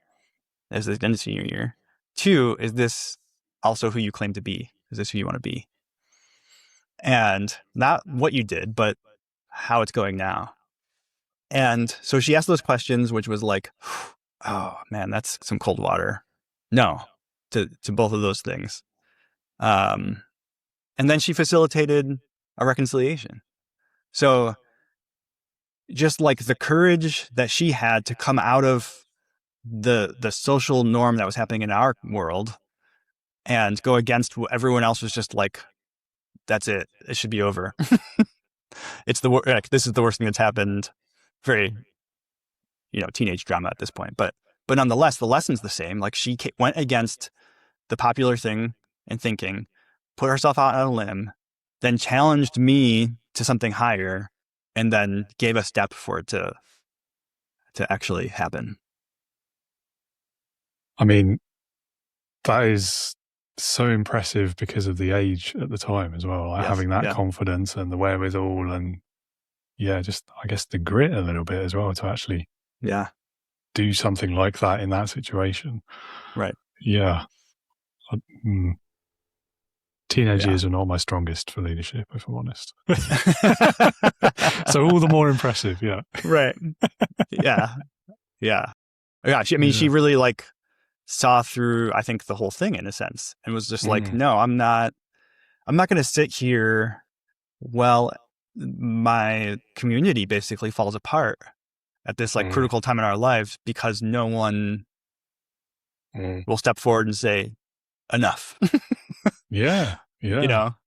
As the end of senior year. Two, is this also who you claim to be? Is this who you want to be? And not what you did, but how it's going now. And so she asked those questions, which was like, oh man, that's some cold water. No, to both of those things. And then she facilitated a reconciliation. So just like the courage that she had to come out of the social norm that was happening in our world and go against what everyone else was just like, that's it. It should be over. It's this is the worst thing that's happened. Very, teenage drama at this point. But nonetheless, the lesson's the same. Like she went against the popular thing and thinking, put herself out on a limb, then challenged me to something higher, and then gave a step for it to actually happen. I mean, that is so impressive because of the age at the time as well, like having that confidence and the wherewithal and just, I guess, the grit a little bit as well to actually do something like that in that situation. Right. Yeah. Teenage years are not my strongest for leadership, if I'm honest. So all the more impressive, Right. Yeah. Gosh, I mean, she really saw through, I think, the whole thing in a sense, and was just like, no, I'm not going to sit here while my community basically falls apart at this critical time in our lives because no one will step forward and say enough. Yeah.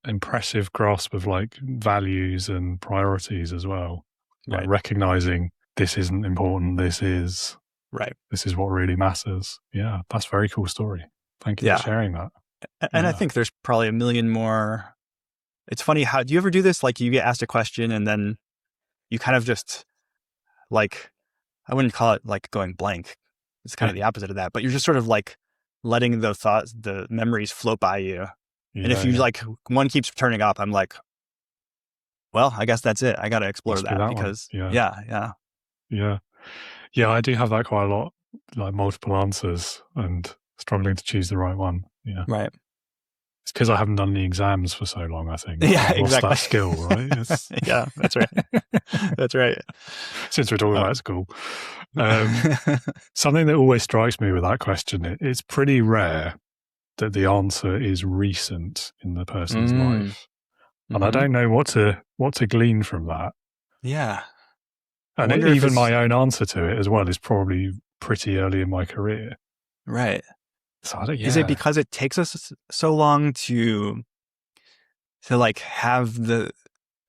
Impressive grasp of values and priorities as well. Recognizing this isn't important. This is what really matters. Yeah. That's a very cool story. Thank you for sharing that. And I think there's probably a million more. It's funny, how do you ever do this? Like you get asked a question and then you kind of just I wouldn't call it going blank. It's kind of the opposite of that, but you're just sort of letting the thoughts, the memories float by you. And if you one keeps turning up, I'm like, well, I guess that's it. I got to explore that because Yeah, I do have that quite a lot, multiple answers and struggling to choose the right one. Yeah. Right. It's because I haven't done the exams for so long, I think. Yeah, I've lost exactly. that skill, right? Yeah, that's right. That's right. Since we're talking about school. Something that always strikes me with that question, it's pretty rare that the answer is recent in the person's life. And I don't know what to glean from that. Yeah. And even my own answer to it as well is probably pretty early in my career. Right. So Is it because it takes us so long to like have the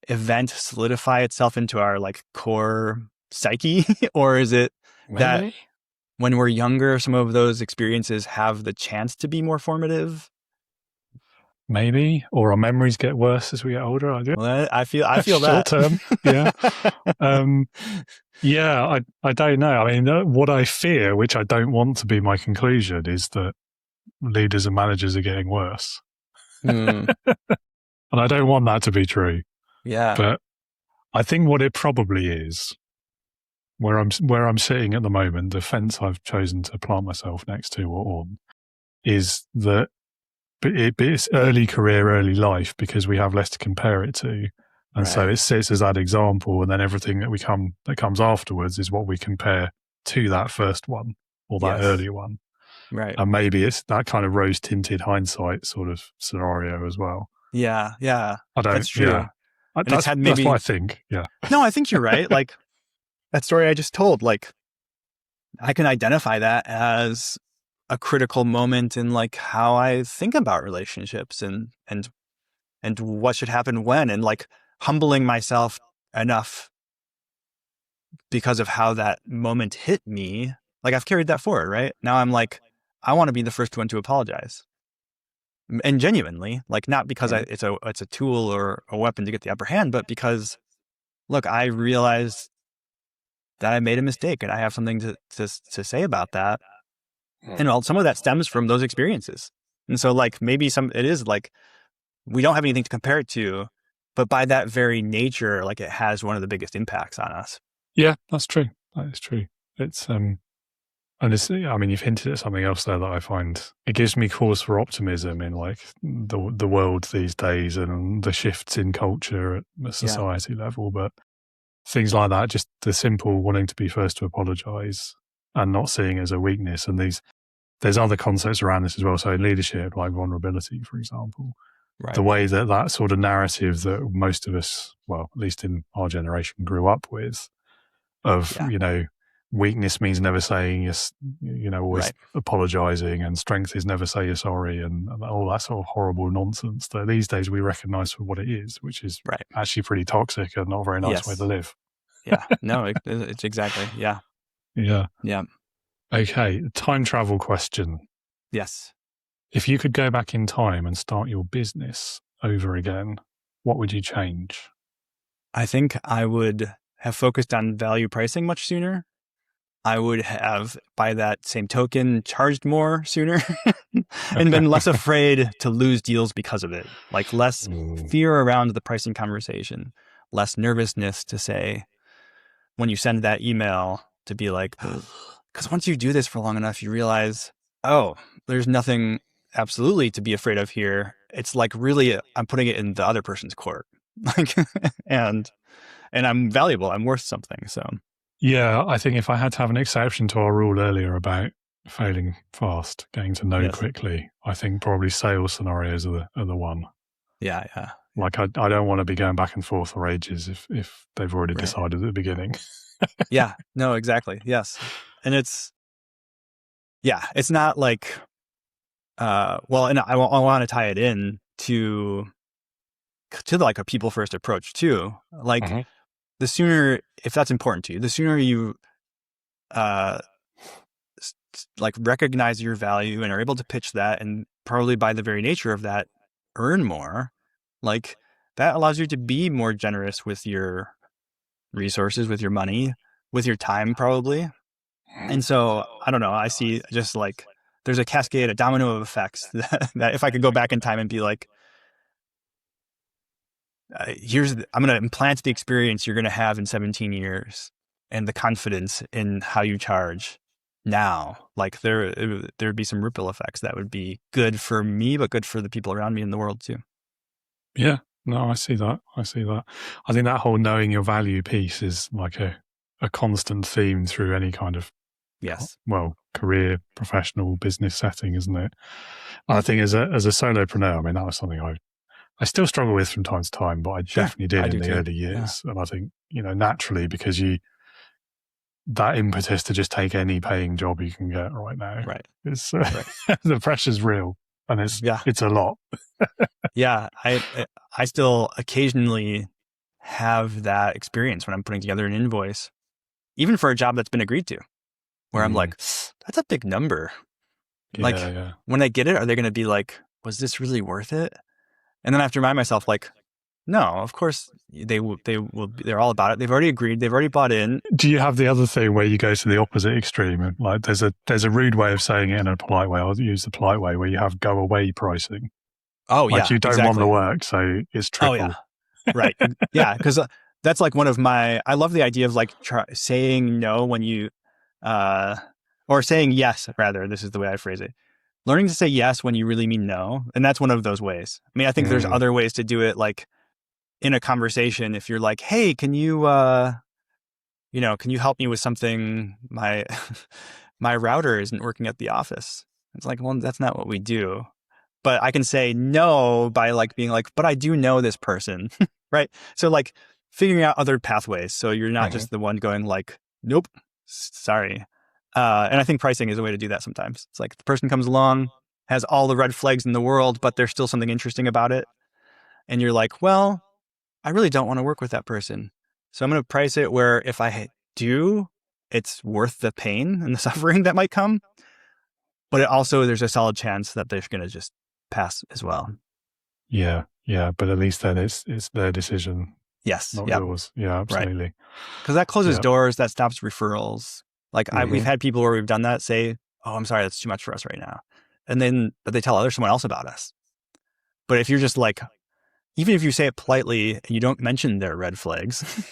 event solidify itself into our like core psyche? Or is it that when we're younger, some of those experiences have the chance to be more formative? Maybe, or our memories get worse as we get older. I feel short that. term. Yeah. Yeah, I don't know. I mean, what I fear, which I don't want to be my conclusion, is that leaders and managers are getting worse. And I don't want that to be true. Yeah. But I think what it probably is, where I'm sitting at the moment, the fence I've chosen to plant myself next to or on, is that it's early career, early life, because we have less to compare it to. And so it sits as that example, and then everything that comes afterwards is what we compare to that first one or that early one. Right. And maybe it's that kind of rose-tinted hindsight sort of scenario as well. Yeah. Yeah. That's true. Yeah. That's what I think. Yeah. No, I think you're right. Like that story I just told, like I can identify that as a critical moment in like how I think about relationships and what should happen when, and like humbling myself enough because of how that moment hit me. Like I've carried that forward, right? Now I'm like, I want to be the first one to apologize. And genuinely, like not because it's a tool or a weapon to get the upper hand, but because, look, I realized that I made a mistake and I have something to say about that. And well, some of that stems from those experiences. And so like maybe it is like, we don't have anything to compare it to, but by that very nature, like it has one of the biggest impacts on us. Yeah, that's true. That is true. It's, and it's, I mean, you've hinted at something else there that I find, it gives me cause for optimism in like the world these days and the shifts in culture at the society level. But things like that, just the simple wanting to be first to apologize and not seeing it as a weakness. And there's other concepts around this as well. So in leadership, like vulnerability, for example, the way that sort of narrative that most of us, well, at least in our generation, grew up with of, weakness means never saying yes, always apologizing, and strength is never say you're sorry, and all that sort of horrible nonsense that these days we recognize for what it is, which is actually pretty toxic and not a very nice way to live. No, it's exactly. Yeah. Okay. Time travel question. Yes. If you could go back in time and start your business over again, what would you change? I think I would have focused on value pricing much sooner. I would have, by that same token, charged more sooner and been less afraid to lose deals because of it. Like less fear around the pricing conversation, less nervousness to say, when you send that email, to be like, because once you do this for long enough, you realize, there's nothing absolutely to be afraid of here. It's like really, I'm putting it in the other person's court, like, and I'm valuable. I'm worth something. So. Yeah, I think if I had to have an exception to our rule earlier about failing fast, getting to know quickly, I think probably sales scenarios are the one. Yeah. Like I don't want to be going back and forth for ages if they've already decided at the beginning. Yeah, no, exactly. Yes. And it's not like, and I want to tie it in to like a people first approach too. Like the sooner, if that's important to you, the sooner you, like recognize your value and are able to pitch that, and probably by the very nature of that, earn more, like that allows you to be more generous with your resources, with your money, with your time, probably. And so, I don't know, I see just like, there's a cascade, a domino of effects that if I could go back in time and be like, I'm going to implant the experience you're going to have in 17 years and the confidence in how you charge. now. Like there'd be some ripple effects that would be good for me, but good for the people around me in the world too. Yeah, no, I see that. I think that whole knowing your value piece is like a constant theme through any kind of, Yes. career, professional, business setting, isn't it? And I think as a solopreneur, I mean, that was something I still struggle with from time to time, but I definitely did in the early years. Yeah. And I think, naturally, because that impetus to just take any paying job you can get right now, right? It's the pressure's real, and it's a lot. Yeah, I still occasionally have that experience when I'm putting together an invoice, even for a job that's been agreed to, where I'm like, that's a big number. Yeah. When they get it, are they going to be like, was this really worth it? And then I have to remind myself, like, no, of course they will. They're all about it. They've already agreed. They've already bought in. Do you have the other thing where you go to the opposite extreme? And like, there's a rude way of saying it and a polite way. I'll use the polite way, where you have go away pricing. Oh, yeah. Like you don't want the work, so it's triple. Oh, yeah. Right. Yeah. Because that's like one of I love the idea of like saying no when you, or saying yes, rather. This is the way I phrase it. Learning to say yes when you really mean no. And that's one of those ways. I mean, I think there's other ways to do it, like in a conversation, if you're like, hey, can you help me with something? My router isn't working at the office. It's like, well, that's not what we do. But I can say no by like being like, but I do know this person, right? So like figuring out other pathways. So you're not just the one going like, nope, sorry. And I think pricing is a way to do that sometimes. It's like the person comes along, has all the red flags in the world, but there's still something interesting about it. And you're like, well, I really don't want to work with that person. So I'm going to price it where if I do, it's worth the pain and the suffering that might come. But there's a solid chance that they're going to just pass as well. Yeah. But at least then it's their decision. Yes. Not yours. Yeah, absolutely. Because that closes doors, that stops referrals. Like we've had people where we've done that say, oh, I'm sorry, that's too much for us right now. But they tell someone else about us. But if you're just like, even if you say it politely and you don't mention their red flags,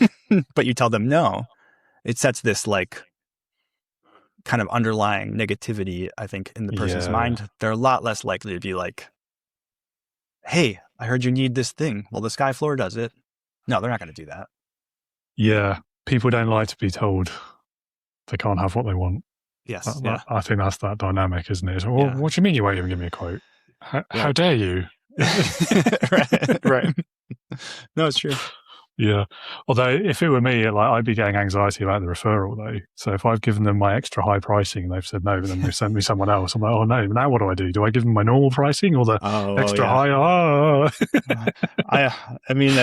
but you tell them no, it sets this like kind of underlying negativity, I think, in the person's mind. They're a lot less likely to be like, hey, I heard you need this thing. Well, the Sky Floor does it. No, they're not going to do that. Yeah. People don't like to be told they can't have what they want. Yes. I think that's that dynamic, isn't it? Well, what do you mean you won't even give me a quote? How dare you? right. No, it's true. Yeah. Although if it were me, like I'd be getting anxiety about the referral though. So if I've given them my extra high pricing and they've said no, then they've sent me someone else. I'm like, oh no, now what do? Do I give them my normal pricing or the extra high? Oh. I mean,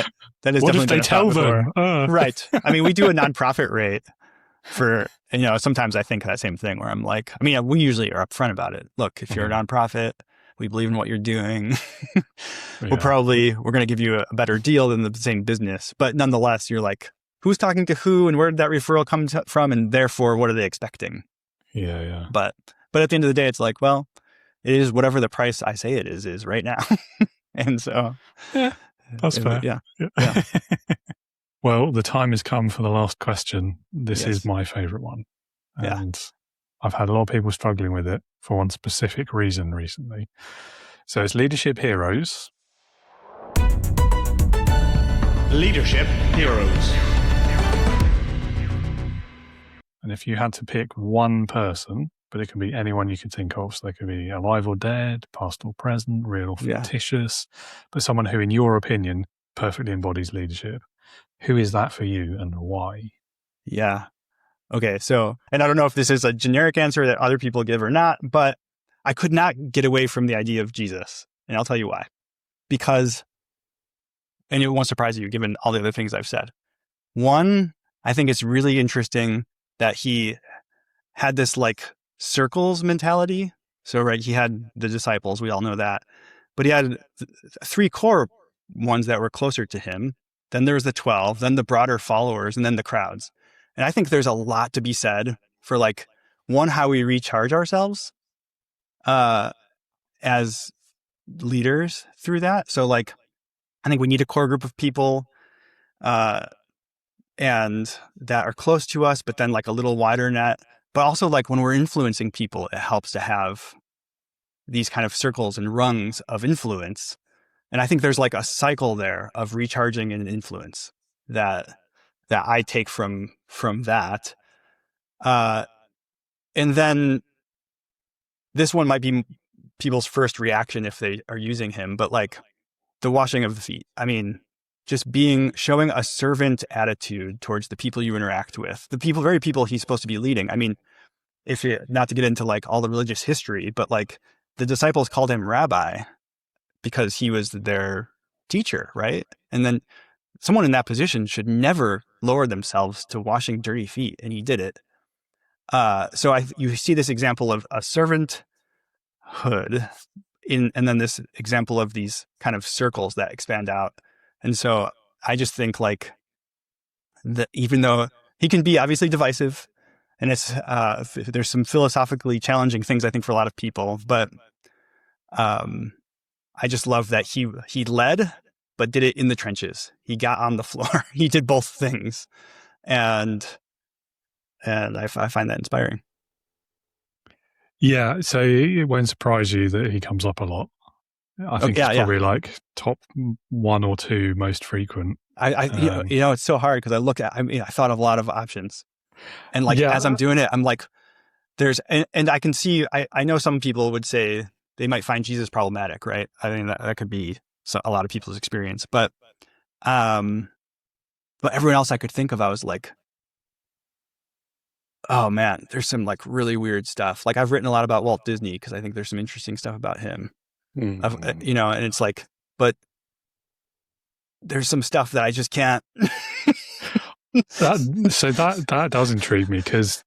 that is what definitely if they tell them? Right. I mean, we do a nonprofit rate for, sometimes I think that same thing where I'm like, I mean, we usually are upfront about it. Look, if you're a nonprofit, we believe in what you're doing. We're going to give you a better deal than the same business. But nonetheless, you're like, who's talking to who and where did that referral come from? And therefore, what are they expecting? Yeah. But at the end of the day, it's like, well, it is whatever the price I say it is right now. And so. Yeah, that's fair. Yeah. Well, the time has come for the last question. This is my favorite one. And I've had a lot of people struggling with it for one specific reason recently. So it's leadership heroes. Leadership heroes. And if you had to pick one person, but it can be anyone you could think of, so they could be alive or dead, past or present, real or fictitious, but someone who, in your opinion, perfectly embodies leadership. Who is that for you and why? Yeah. Okay. So, and I don't know if this is a generic answer that other people give or not, but I could not get away from the idea of Jesus. And I'll tell you why. Because, and it won't surprise you given all the other things I've said. One, I think it's really interesting that he had this like circles mentality. So, right, he had the disciples, we all know that, but he had three core ones that were closer to him. Then there was the 12, then the broader followers, and then the crowds. And I think there's a lot to be said for like, one, how we recharge ourselves as leaders through that. So like, I think we need a core group of people and that are close to us, but then like a little wider net but also like when we're influencing people, it helps to have these kind of circles and rungs of influence. And I think there's like a cycle there of recharging and influence that I take from that. And then this one might be people's first reaction if they are using him, but like the washing of the feet. I mean, just showing a servant attitude towards the people you interact with, the very people he's supposed to be leading. I mean, not to get into like all the religious history, but like the disciples called him rabbi because he was their teacher, right? And then someone in that position should never lower themselves to washing dirty feet, and he did it. So you see this example of a servanthood and then this example of these kind of circles that expand out. And so I just think like that even though he can be obviously divisive, and there's some philosophically challenging things I think for a lot of people, but I just love that he led, but did it in the trenches. He got on the floor. He did both things, and I find that inspiring. Yeah, so it won't surprise you that he comes up a lot. I think it's probably like top 1 or 2 most frequent. It's so hard because I thought of a lot of options, and like as I'm doing it, I'm like, and I can see. I know some people would say they might find Jesus problematic, right? I mean that could be a lot of people's experience, but everyone else I could think of, I was like, oh man, there's some like really weird stuff. Like I've written a lot about Walt Disney because I think there's some interesting stuff about him. And it's like, but there's some stuff that I just can't. that does intrigue me, because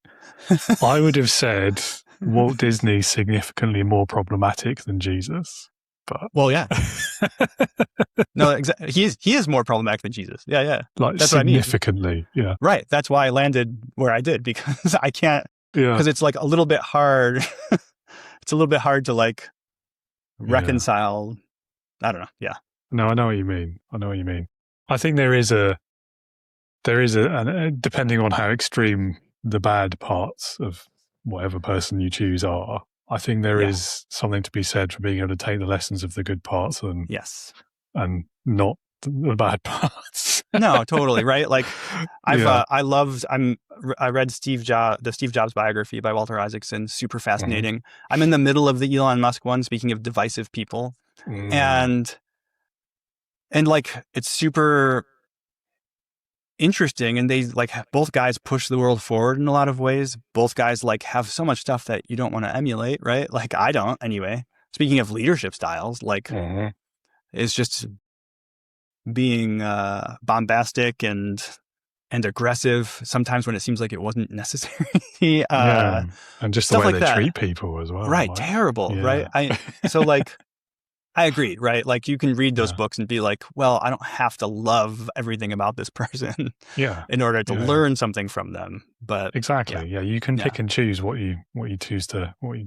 I would have said Walt Disney significantly more problematic than Jesus. But well, yeah, no, he is more problematic than Jesus. Yeah, like that's significantly. What I mean. Yeah, right. That's why I landed where I did, because I can't. Yeah, because it's like a little bit hard. It's a little bit hard to like reconcile. I don't know. Yeah. No, I know what you mean. I think there is a depending on how extreme the bad parts of whatever person you choose are, I think there is something to be said for being able to take the lessons of the good parts and not the bad parts. No, totally. Right. Like I read the Steve Jobs biography by Walter Isaacson. Super fascinating. I'm in the middle of the Elon Musk one, speaking of divisive people. And like, it's super interesting. And they like, both guys push the world forward in a lot of ways. Both guys like have so much stuff that you don't want to emulate, right? Like I don't anyway. Speaking of leadership styles, like it's just being bombastic and aggressive sometimes when it seems like it wasn't necessary. And just the way like they treat people as well. Right. Like, terrible. Right. So like, I agree, right? Like you can read those books and be like, well, I don't have to love everything about this person in order to learn something from them. But exactly. Yeah. You can pick and choose what you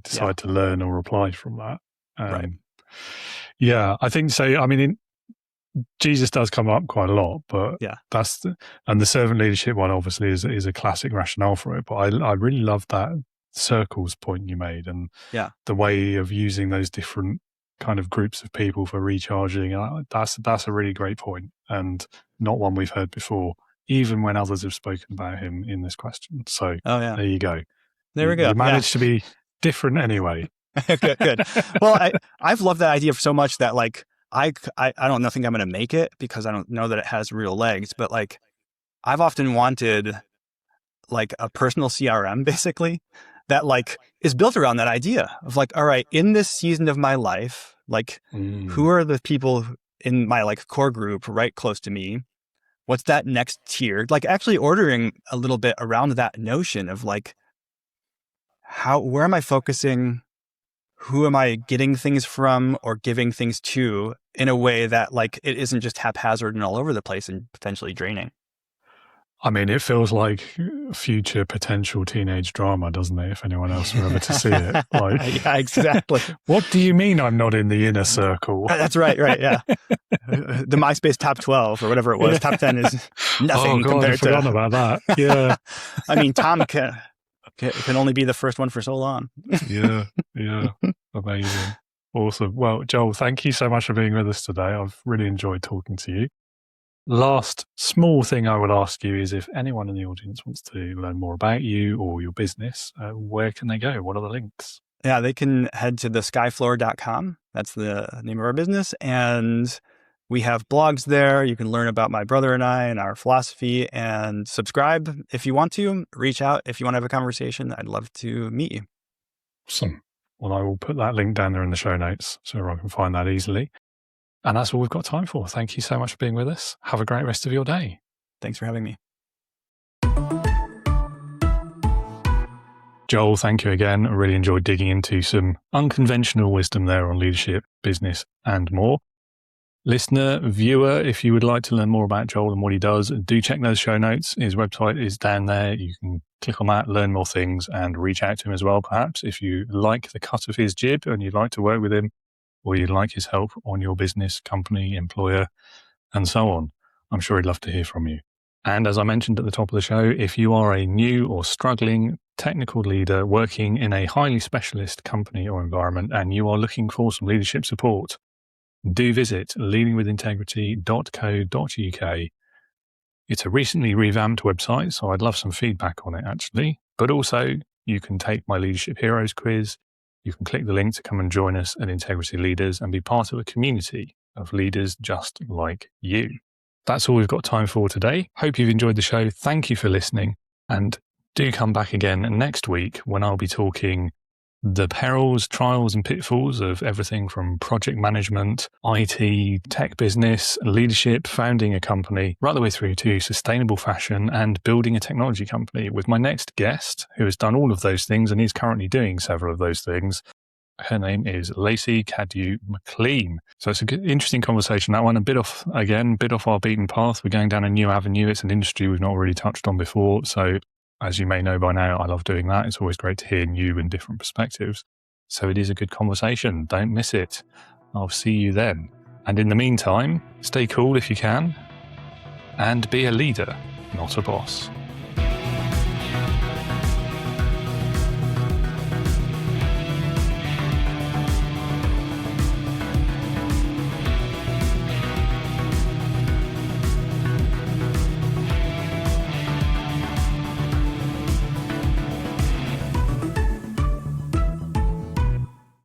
decide to learn or apply from that. Right. Yeah, I think so. I mean, Jesus does come up quite a lot, but and the servant leadership one obviously is a classic rationale for it. But I really love that circles point you made, and the way of using those different kind of groups of people for recharging. That's a really great point, and not one we've heard before, even when others have spoken about him in this question. So there you go. There we go. You managed to be different anyway. Good. Well, I've loved that idea so much that like I don't think I'm going to make it because I don't know that it has real legs. But like I've often wanted like a personal CRM basically that like is built around that idea of like, all right, in this season of my life, like who are the people in my like core group right close to me? What's that next tier? Like actually ordering a little bit around that notion of like where am I focusing? Who am I getting things from or giving things to in a way that like it isn't just haphazard and all over the place and potentially draining? I mean, it feels like future potential teenage drama, doesn't it? If anyone else were ever to see it. Like, yeah, exactly. What do you mean I'm not in the inner circle? That's right, yeah. The MySpace top 12 or whatever it was, top 10 is nothing compared I forgot about that. Yeah. I mean, Tom It can only be the first one for so long. Yeah. Amazing. Awesome. Well, Joel, thank you so much for being with us today. I've really enjoyed talking to you. Last small thing I would ask you is if anyone in the audience wants to learn more about you or your business, where can they go? What are the links? Yeah, they can head to theskyfloor.com. That's the name of our business. And we have blogs there. You can learn about my brother and I and our philosophy, and subscribe if you want to. Reach out if you want to have a conversation. I'd love to meet you. Awesome. Well, I will put that link down there in the show notes so everyone can find that easily. And that's all we've got time for. Thank you so much for being with us. Have a great rest of your day. Thanks for having me. Joel, thank you again. I really enjoyed digging into some unconventional wisdom there on leadership, business, and more. Listener, viewer, if you would like to learn more about Joel and what he does, do check those show notes. His website is down there. You can click on that, learn more things, and reach out to him as well, perhaps, if you like the cut of his jib and you'd like to work with him, or you'd like his help on your business, company, employer, and so on. I'm sure he'd love to hear from you. And as I mentioned at the top of the show, if you are a new or struggling technical leader working in a highly specialist company or environment and you are looking for some leadership support, do visit leadingwithintegrity.co.uk. It's a recently revamped website, so I'd love some feedback on it actually. But also, you can take my Leadership Heroes quiz. You can click the link to come and join us at Integrity Leaders and be part of a community of leaders just like you. That's all we've got time for today. Hope you've enjoyed the show. Thank you for listening. And do come back again next week when I'll be talking the perils, trials, and pitfalls of everything from project management, IT, tech business, leadership, founding a company, right the way through to sustainable fashion and building a technology company with my next guest, who has done all of those things and is currently doing several of those things. Her name is Lacey Cadieux-McLean. So it's an interesting conversation. That one, a bit off our beaten path. We're going down a new avenue. It's an industry we've not really touched on before. So as you may know by now, I love doing that. It's always great to hear new and different perspectives. So it is a good conversation. Don't miss it. I'll see you then. And in the meantime, stay cool if you can, and be a leader, not a boss.